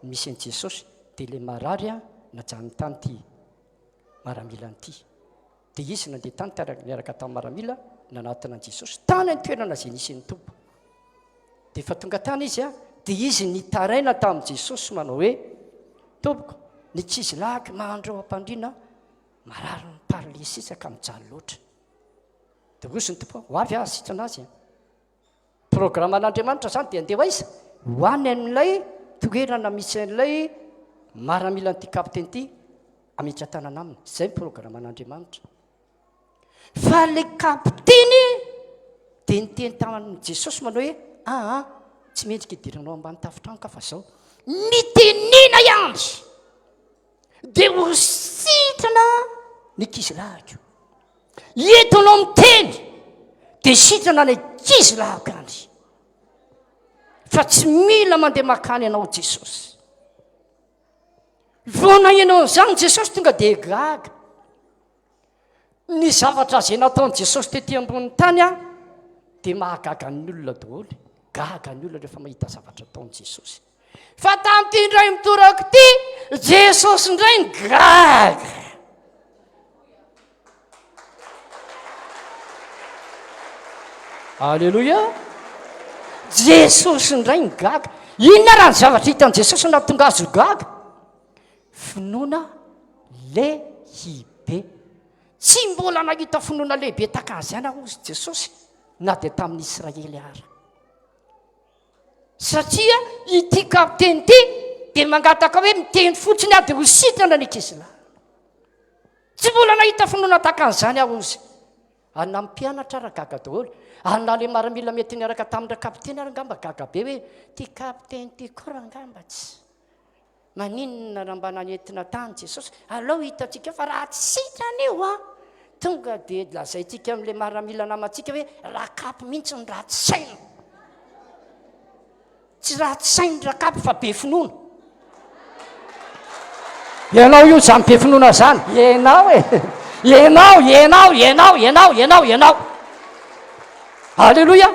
misy an'i jesosy dia le marary a najany tany ty maramilany ity dia izy nandeha tany miaraka tamin'ny maramila nanatona an'i jesosy tany any toerana izay nisy ny tompo dia fa tonga tany izy a dia izy nitaraina tamin'i jesosy manao hoe tompoko nikizy lahiko mahandreo ampandriana marary ny paralysisaka mijaly loatra dia rosy ny tompo ho avy sitrana azy programme an'andriamanitra zany dia andeha hoaiza ho any amin'ilay toerana misy an'ilay maramila n'ity kapiteny ity amiditra tanana aminy izay ny programme an'andriamanitra fa le kapiteny dia niteny tamin'ny jesosy manao hoe tsy mendrika idiranao ambany tafitrango ka fa zao mitenena ihany dia ho sitrana ny ankizy lahiko entonao miteny dia sitrana ny ankizy lahiko any fa tsy mila mandeha makany ianao jesosy voana ianao an'izany jesosy tonga dia gaga ny zavatra zay nataon'i jesosy tetỳ ambony tany dia mahagaga ny olona daholo gaga ny olona rehefa mahita zavatra ataon'i jesosy fa tamin'ity indray mitorako ity jesosy indray ny gaga alleloia jesosy indray ny gaga inona raha ny zavatra hitan'i jesosy na tonga azo gaga finoana lehibe tsy mbola nahita finoana lehibe takan'izany aho ozy jesosy na dia tamin'ny israely ara satria ity kapiteny ity dia mangataka hoe miteny fotsiny aho dia ho sitrana ny ankizylahy tsy mbola nahita finoana takan'izany aho ozy ana mpianatra raha gaga daholo ana le maramila mety niaraka tamin'ra kapiteny ary ngamba gaga be hoe ty kapiteny ty koa raha ngamba tsy maninona raha mba nanentina tany jesosy alao hitantsika fa raha tsy sitrana io tonga dia lazaintsika amin'le maramila namantsika hoe raha kapy mihitsy ny raha tsy saina tsy raha tsy sainy raha kapy fa be finoana ianao io zany be finoana zany ianao ianao alleloia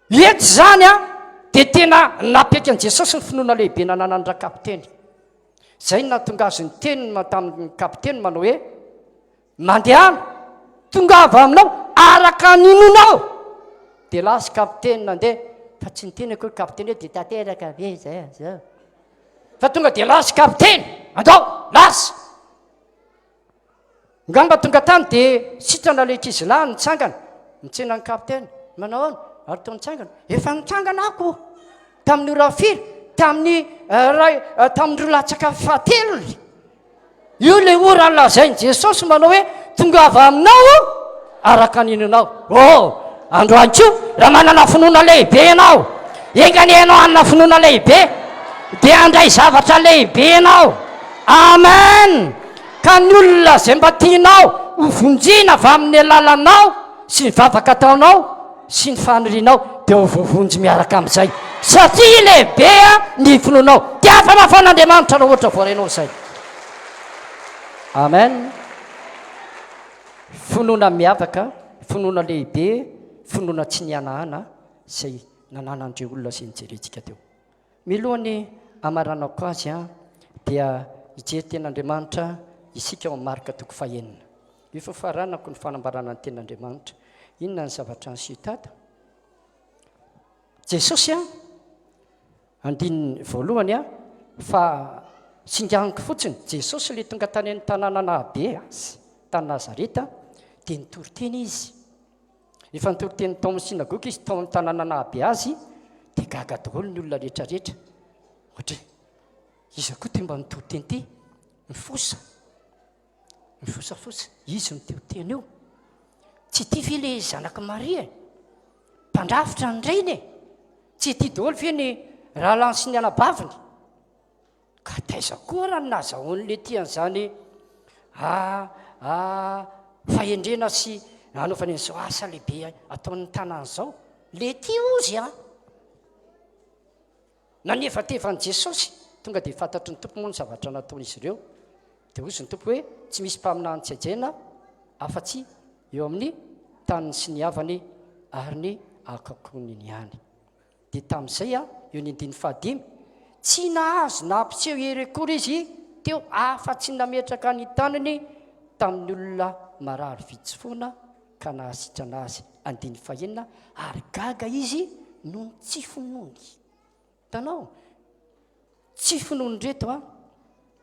ety zany dia tena napiaka an' jesosy ny finoana lehibe nananany raha kapiteny zay no natonga azy ny teniny tamin'ny kapiteny manao hoe mandehana tonga avy aminao araka ninonao dia lasy kapiteny nandeha fa tsy nitenako hoe kapiteny hoe dia tateraka ve zay zao fa tonga dia lasy kapiteny andao lasy ngamba tonga tany dia sitrana le ankizy lahy nitsangana mitsena ny kapiteny manao ana ary tao nitsangana efa nitsangana ako tamin'ny rafiry tamin'ny rolatsaka fahatelony io le ora nlazainy jesosy manao hoe tonga avy aminao araka ninonao androanko raha manana finoana lehibe ianao engany ianao anina finoana lehibe dia andray zavatra lehibe ianao amen ka ny olona zay mba tianao hovonjina avy amin'ny alalanao sy ny vavaka ataonao sy ny fanirianao dia ho voavonjy miaraka amin'izay satria lehibe ny finoanao dia fanafan'andriamanitra raha ohatra voarainao izay amen finoana miavaka finoana lehibe finoana tsy nianahana izay nananandreo olona sy nijerentsika teo milohany amaranako azy dia hijery ten'andriamanitra isika ao marika toko fahenina io fafaranako ny fanambarana ny ten'andriamanitra inona ny zavatra ny sitata jesosy andininy voalohany fa singaniko fotsiny jesosy le tonga tany amin'ny tanàna nahabe azy tany nazareta dia nitoroteny izy efa nitoroteny tao amin'ny sinagoga izy tao amin'ny tanàna nahabe azy dia gaga daholo ny olona rehetrarehetra ohatra izy koa ty mba nitoroteny ity mifosa izy niteoteny io tsy ty ve le zanaka maria mpandrafitra ny reny tsy ty daholo ve ny raha lany sy ny anabaviny ka taiza koa raha nazahoan'le tian'izany fahendrena sy anaovany an'izao asa lehibe ataon'ny tanàn'izao le ty ozy nanefatevan'i jesosy tonga dia fantatry ny tompo moa ny zavatra nataon'izy ireo dia ozy ny tompo hoe tsy misy mpaminany tsy ajaina afa-tsy eo amin'ny taniny sy ny havany ary ny akakoniny ihany dia tamin'izay eo ny andiny fahadimy tsy nahazo nampiseho erekory izy teo afa-tsy nametraka ny taniny tamin'ny olona marary vitsy foana ka nahasitrana azy andiny fahenina ary gaga izy noho ny tsy finoany tanao tsy finoany reto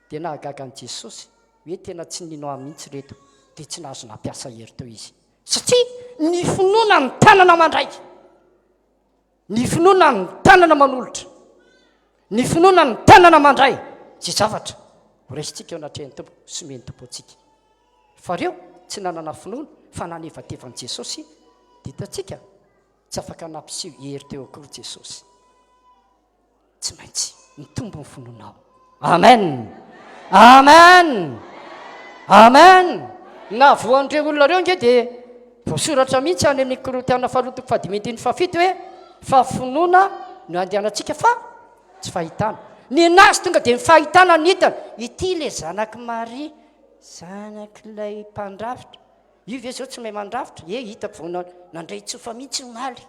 dia nahagaga an' jesosy hoe tena tsy ninao mihitsy reto dia tsy nahazo nampiasa hery teo izy satria ny finoana ny tanana mandray, ny finoana ny tanana manolotra, ny finoana ny tanana mandray zay zavatra horaisitsika eo anatrehany tompo someny tompo atsika fa reo tsy nanana finoana fa nanevatevan'i Jesosy dia hitantsika tsy afaka nampiseho hery teo akory Jesosy, tsy maintsy mitombo ny finoanao. Amen, amen, amen. Na voan'ireo olona reo nge dia voasoratra mihitsy any amin'ny Korintiana 2:17 hoe fa finoana no andehanantsika fa tsy fahitana. Ny nazy tonga dia mifahitana ny hitana. Ity le zanaky Maria, zanak'ilay mpandrafitra, io ve zao tsy mahay mandrafitra? Hitako vao nandray tsofa mihitsy omaly.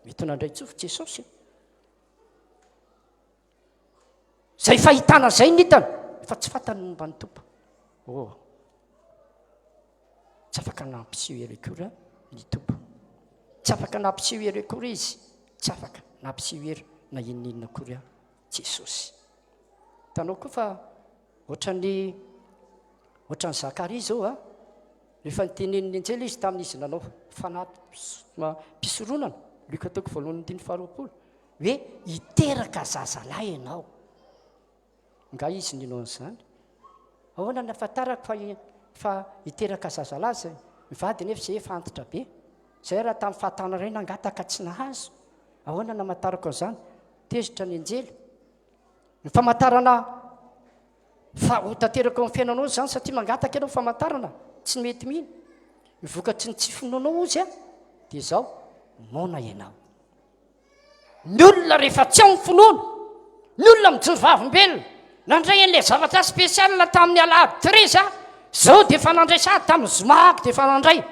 Mety nandray tsofa Jesosy zay fahitana zay ny hitana fa tsy fantany momba ny tompo. Tsy afaka nampiseho hery akory ny tompo, tsy afaka nampiseho hery akory izy, tsy afaka nampiseho hery na inon'inona akory Jesosy. Tanao koa fa ohatran'ny Zakaria zao rehefa niteneniny anjely izy tamin'izy nanao fanaty mpisoronana Luka 2:1-2 hoe hiteraka zazalahy ianao. Nga izy ninao an'izany, ahoana nafantarako fa hiteraka zazalahy zay mivady nefa zay efa antitra be, zay raha tamin'ny fahatana iray nangataka tsy nahazo. Ahoana namatarako an'izany? Tezitra ny anjely ny famantarana fa ho tanteraka amin'ny fiainanao zany satria mangataka ianao famantarana tsy mety mihiny, mivokatry ny tsy finoanao ozy dia izao mona ianao. Ny olona rehefa tsy ao ny finoana, ny olona mijoro vavim-belona nandray an'ilay zavatra spesiala tamin'ny Alahady 13 zao dia efa nandray sady tamin'ny Zomaky dia efa nandray.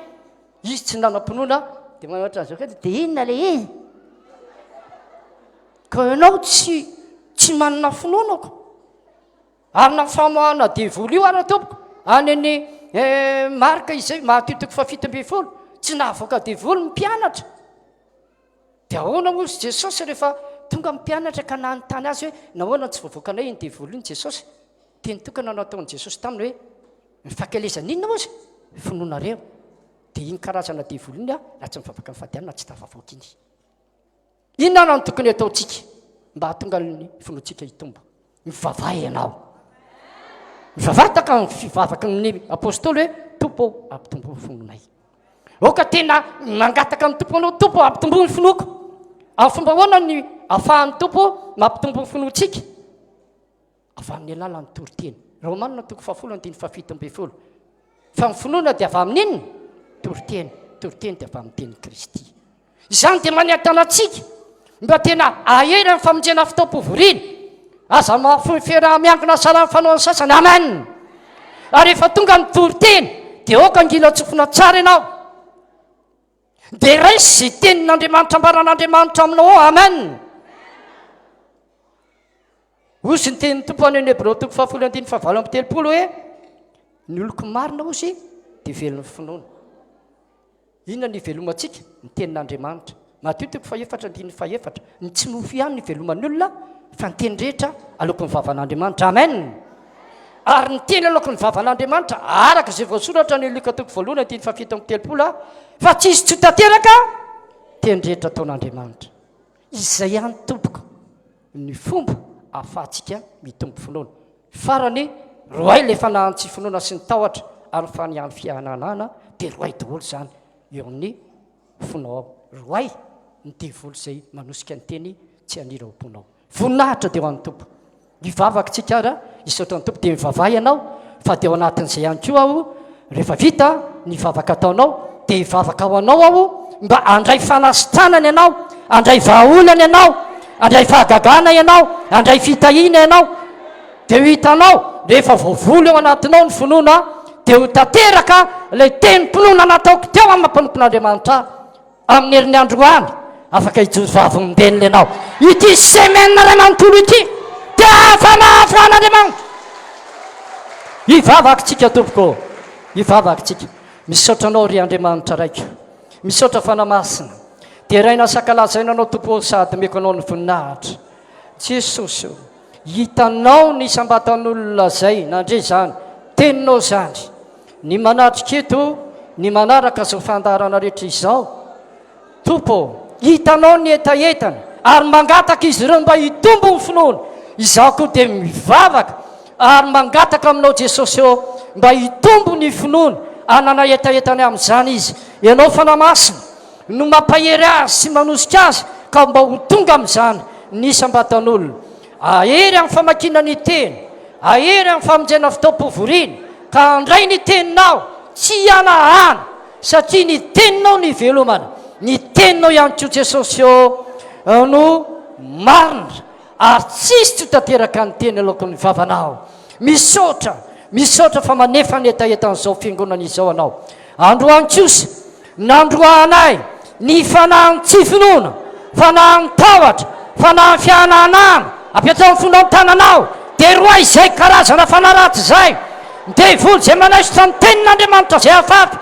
Izy tsy nanam-pinoana dia manatra an'izao ka dia inona le izy? Ka ianao tsy manana finoanako ary na famoahana devoly io ara tompoko any any marika izay mahatitiko fa 7 tsy nahavoaka devoly ny mpianatra. Dia ahoana mozy Jesosy rehefa tonga mpianatra ka nanontany azy hoe nahoana tsy voavoakanay iny devoly iny Jesosy? Teny tokana nataon'i Jesosy taminy hoe mifankalezana inona mozy? Finoanareo. Dia iny karazana devoly iny na tsy mivavaka amin'ny fadiana na tsy tafavoaka iny. Inona no tokony ataontsika mba hahatonga ny finoantsika hitombo? Mivavaka ianao. Mivavataka ny fivavaka ny apôstôly hoe tompo ampitombo ny finoanay. Oka tena mangataka amin'ny tompo anao, tompo ampitombo ny finoako. Amin'ny fomba ahoana ny ahafahan'ny tompo mampitombo ny finoantsika? Avy amin'ny alalan'ny toriteny. Romanina 2:7-7. Fa ny finoana dia avy amin'ny inona? Toriteny. Toriteny dia avy amin'ny teny Kristy. Izany dia maniatana antsika mba tena ahery amin'ny famonjena fitaom-pivoriana, aza fiarah-miangona sara amin'ny fanaon'ny sasany. Amen. Ary rehefa tonga ny toriteny dia oka angila tsofina tsara ianao dia raisy izay tenin'Andriamanitra ambaran'Andriamanitra aminao ao. Amen. Ozy ny tenin'ny tompo any Hébreo 4:7 hoe ny oloko marina ozy dia velon'ny finoana. Inona ny velomantsika? Ny tenin'Andriamanitra. Mateo 4:4-5. Ny tsy mofy ihany ny veloman'ny olona fa ny teny rehetra alokon'ny vavan'Andriamanitra. Amen. Ary ny teny alokon'ny vavan'Andriamanitra araka izay voasoratra ny Luka 2:1-7 fa tsy izy tsy tanteraka teny rehetra ataon'Andriamanitra. Izay ihany tompoko ny fomba ahafahantsika mitombo finoana. Farany roay le fanahantsy finoana sy ny tahotra ary fanihan'ny fihananana dia roay daholo zany eo amin'ny finao. Roay ny devoly izay manosika ny teny tsy hanira homponao. Voninahitra dia ho an'ny tompo. Mivavaka tsika ara isaotran'ny tompo dia mivavaha ianao fa dia ao anatin'izay ihany koa aho rehefa vita ny vavaka ataonao dia hivavaka ho anao aho mba handray fanasitranana ianao, handray vahaolana ianao, handray fahagagana ianao, handray fitahiana ianao. Dia ho hitanao rehefa voavoly eo anatinao ny finoana dia ho tanteraka ilay tenim-pinoana nataoko teo amin'ny mampanompon'Andriamanitra amin'ny herinandroany afaka hijoro vavim-belona ianao. Ity semaine ray manontolo ity dia fanafahana hivavakantsika tompoko, hivavakantsika. Misaotranao ry Andriamanitra raiko, misaotra fanamasina dia raina sakalazaina anao tompo sady meko anao ny voninahitra. Jesosy hitanao ny sambatan'olona zay nandre zany teninao zany ny manatrika eto ny manaraka zao fandarana rehetra izao tompo hitanao ny etaetana ary mangataka izy ireo mba hitombo ny finoana izaho koa dia mivavaka ary mangataka aminao jesosy eo mba hitombo ny finoana anana etaetany amin'izany izy ianao fanamasina no mampahery azy sy manosika azy ka mba ho tonga amin'izany nisambatan'olona ahery amin'ny famakina ny teny ahery amin'ny famonjena fitaom-povoriana ka andray ny teninao tsy anahana satria ny teninao ny velomana ny teninao ihany koa jesosy eo no marina ary tsisy tsy hotanteraka ny teny aloako ny vavanao misaotra fa manefa ny etaetan'izao fiangonana izao anao androany kosa nandroanay ny fanahy tsy finoana fanahy tahotra fanahy fiananana ampiatao ny fonao ny tananao dia roa izay karazana fanaraty zay devoly zay manaisotra ny tenin'andriamanitra zay afafy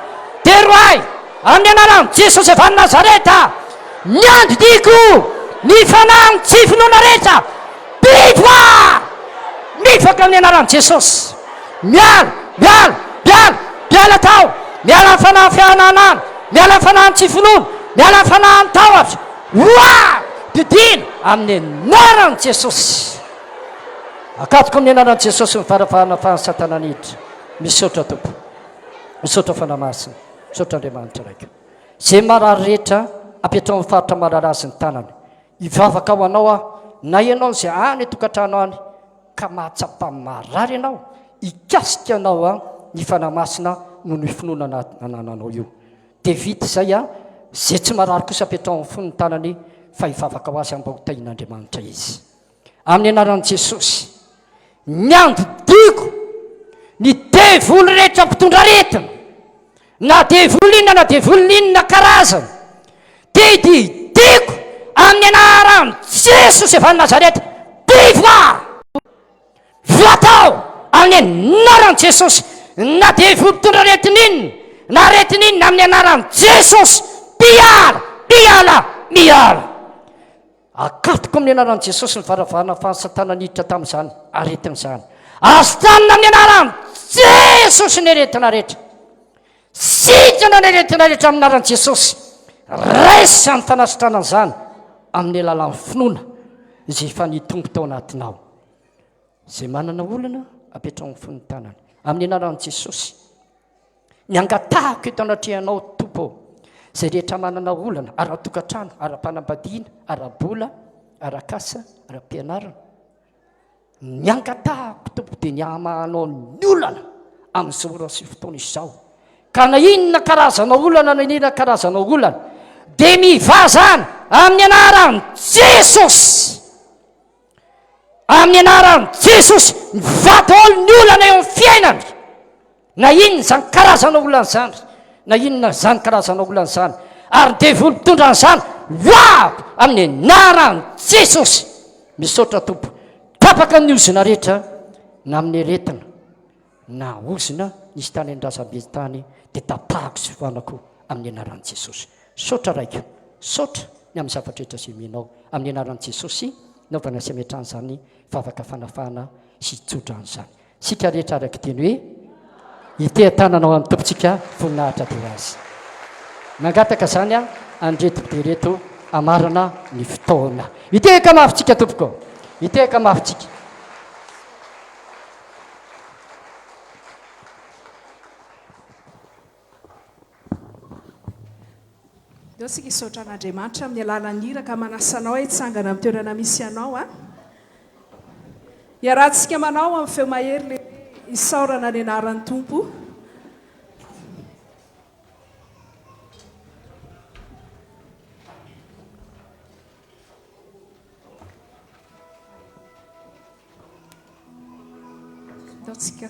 dia roay amin'ny anarany jesosy efa ny nazareta miandidiko ny fanahy tsy finoana rehetra biva mifaka amin'ny anarany jesosy miala tao miala ny fanahy fiananana miala ny fanahy tsy finoana miala ny fanahy tahotra roa didina amin'ny anarany jesosy akatoko amin'ny anarany jesosy mifarafahana fa ny satananiditra misaotra tompo misaotra fanamasina misaotra andriamanitra raika zay marary rehetra ampiatrao amin'ny faritra mararazy ny tanany hivavaka ao anao aho na ianao zay any tokantrano any ka mahatsapa marary ianao hikasika anao a ny fanamasina no ny finoana nanananao io dia vita zay a zay tsy marary kosa ampiatrao amin'ny fony ny tanany fa hivavaka ho azy amba hotahin'andriamanitra izy amin'ny anaran'i jesosy miandidiko ny devoly rehetra mpitondra retina na devoly inona na devoly inona karazana dia didiko amin'ny anaran'i jesosy efa ny nazareta biva voatao amin'ny anaran'i jesosy na devoly mpitondra retina inona na retina inona amin'ny anaran'i jesosy miala akatoko amin'ny anaran'i jesosy ny varavahana fa ny satananiditra tamin'izany aretin'izany azotanina amin'ny anaran'i jesosy ny aretina rehetra sitrana ny aretina rehetra amin'ny anaran'i jesosy raisa ny fanasitranana izany amin'ny alalan'ny finoana izay efa nitombo tao anatinao zay manana olana ampiatrao ny fony tanany amin'ny anaran'i jesosy ny angatahako eto anatrehanao tompo zay rehetra manana olana ara-tokantrano ara-panambadiana ara-bola ara-kasa ara-pianarana ny angatahako tompo dia ny amahanao ny olana amin'izao rasy fotoana izao ka na inona karazana olana na inona karazana olana dia mivazana amin'ny anaran'i jesosy amin'ny anaran'i jesosy mivataolo ny olana eo amin'ny fiainana na inona zany karazana olana zany na inona zany karazana olana zany ary devoly mpitondra n'izany loako amin'ny anaran'i jesosy misaotra tompo tapaka ny ozina rehetra na amin'ny aretina na ozina nisy tany andrasambe tany dia tapahako sy fanako amin'ny anaran'i jesosy saotra raiko saotra ny amin'ny zavatra rehetra zay menao amin'ny anaran'i jesosy naovana sy ametrany zany vavaka fanafahana sy tsotra an'izany sika rehetra araka teny hoe hitehantananao amin'ny tompontsika voninahitra dia azy mangataka zany a andreto dia reto amarana ny fotoana hitehaka mafitsika tompoko hitehaka mafitsika deo sika hisaotra an'andriamanitra amin'ny alalan'ny iraka manasanao hitsangana amin'ny toerana misy anao a iarahantsika manao amin'ny feo mahery le isaorana ny anaran'ny tompo daotsika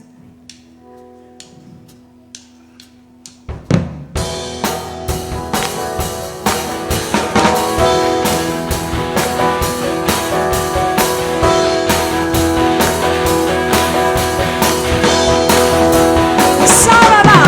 Sarana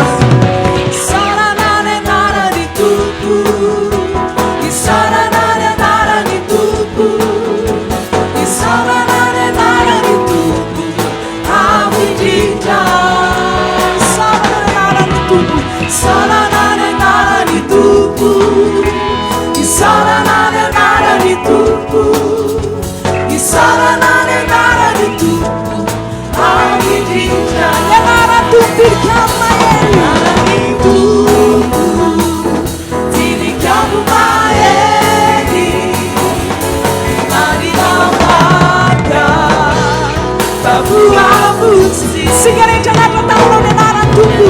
Sigaretra anaty taminao ny anaran'ny Tompo.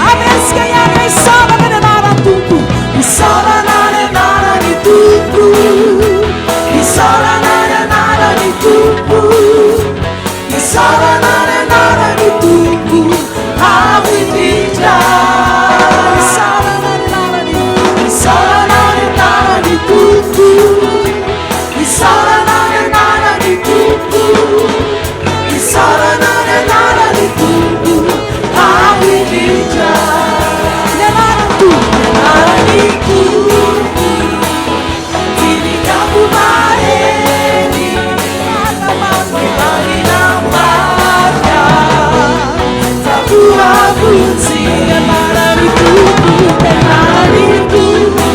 Amesika ihany isarana ny anaran'ny Tompo. Isarana ny anaran'ny Tompo. Isarana ny anaran'ny Tompo. Isarana ny anaran'ny Tompo. Avo indrindra. Isarana ny anaran'ny Tompo. Isarana ny anaran'ny Tompo. Isarana ny anaran'ny Tompo. Isarana ny anaran'ny Tompo. Avo indrindra. Ny anaran'ny Tompo. Ny anaran'ny Tompo. Tilikambo maheny. Marina marina. Tabuabuzi. Ny anaran'ny Tompo. Ny anaran'ny Tompo.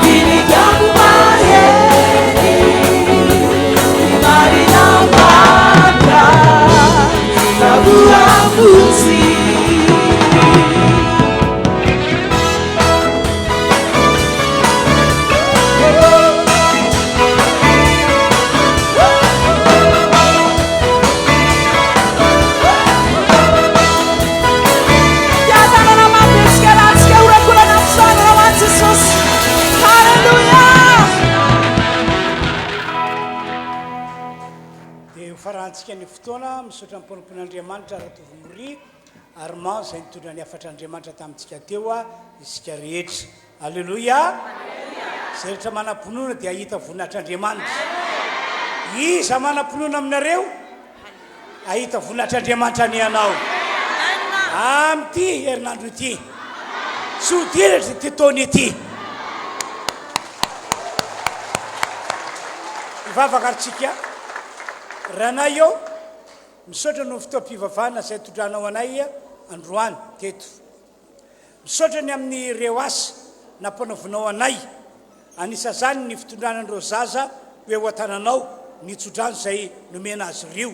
Tilikambo maheny. Marina marina. Tabuabuzi. Farantsika ny fotoana misaotra amponompon'Andriamanitra ratovomori Armand izay nitondra ny afatr'Andriamanitra tamintsika teo isika rehetra. Alleluia. Izay rehetra manam-pinoana dia ahita voninahitr'Andriamanitra. Iza manam-pinoana aminareo ahita voninahitr'Andriamanitra ny anao amin'ity herinandro ity. Tsy ho diratra ity taona ity. Ivavaka antsika. Ranay eo misaotra no fotoam-pivavahana izay tondranao anay androany teto. Misaotra ny amin'ny reo asa nampanaovonao anay. Anisa zany ny fitondranandreo zaza hoe ho an-tananao ny tsodrano izay nomena azy rio.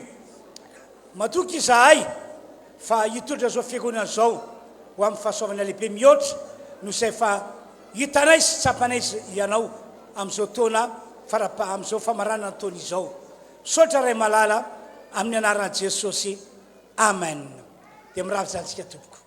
Matoky izahay fa hitondra zao fiangonana zao ho amin'ny fahasoavana lehibe mihoatra no izay fa hitanay sy tsapanay ianao amin'izao taona amin'izao famaranana ny taona izao. Misaotra ray malala amin'ny anaran'i Jesosy. Amen. Dia miravy zantsika tompoko.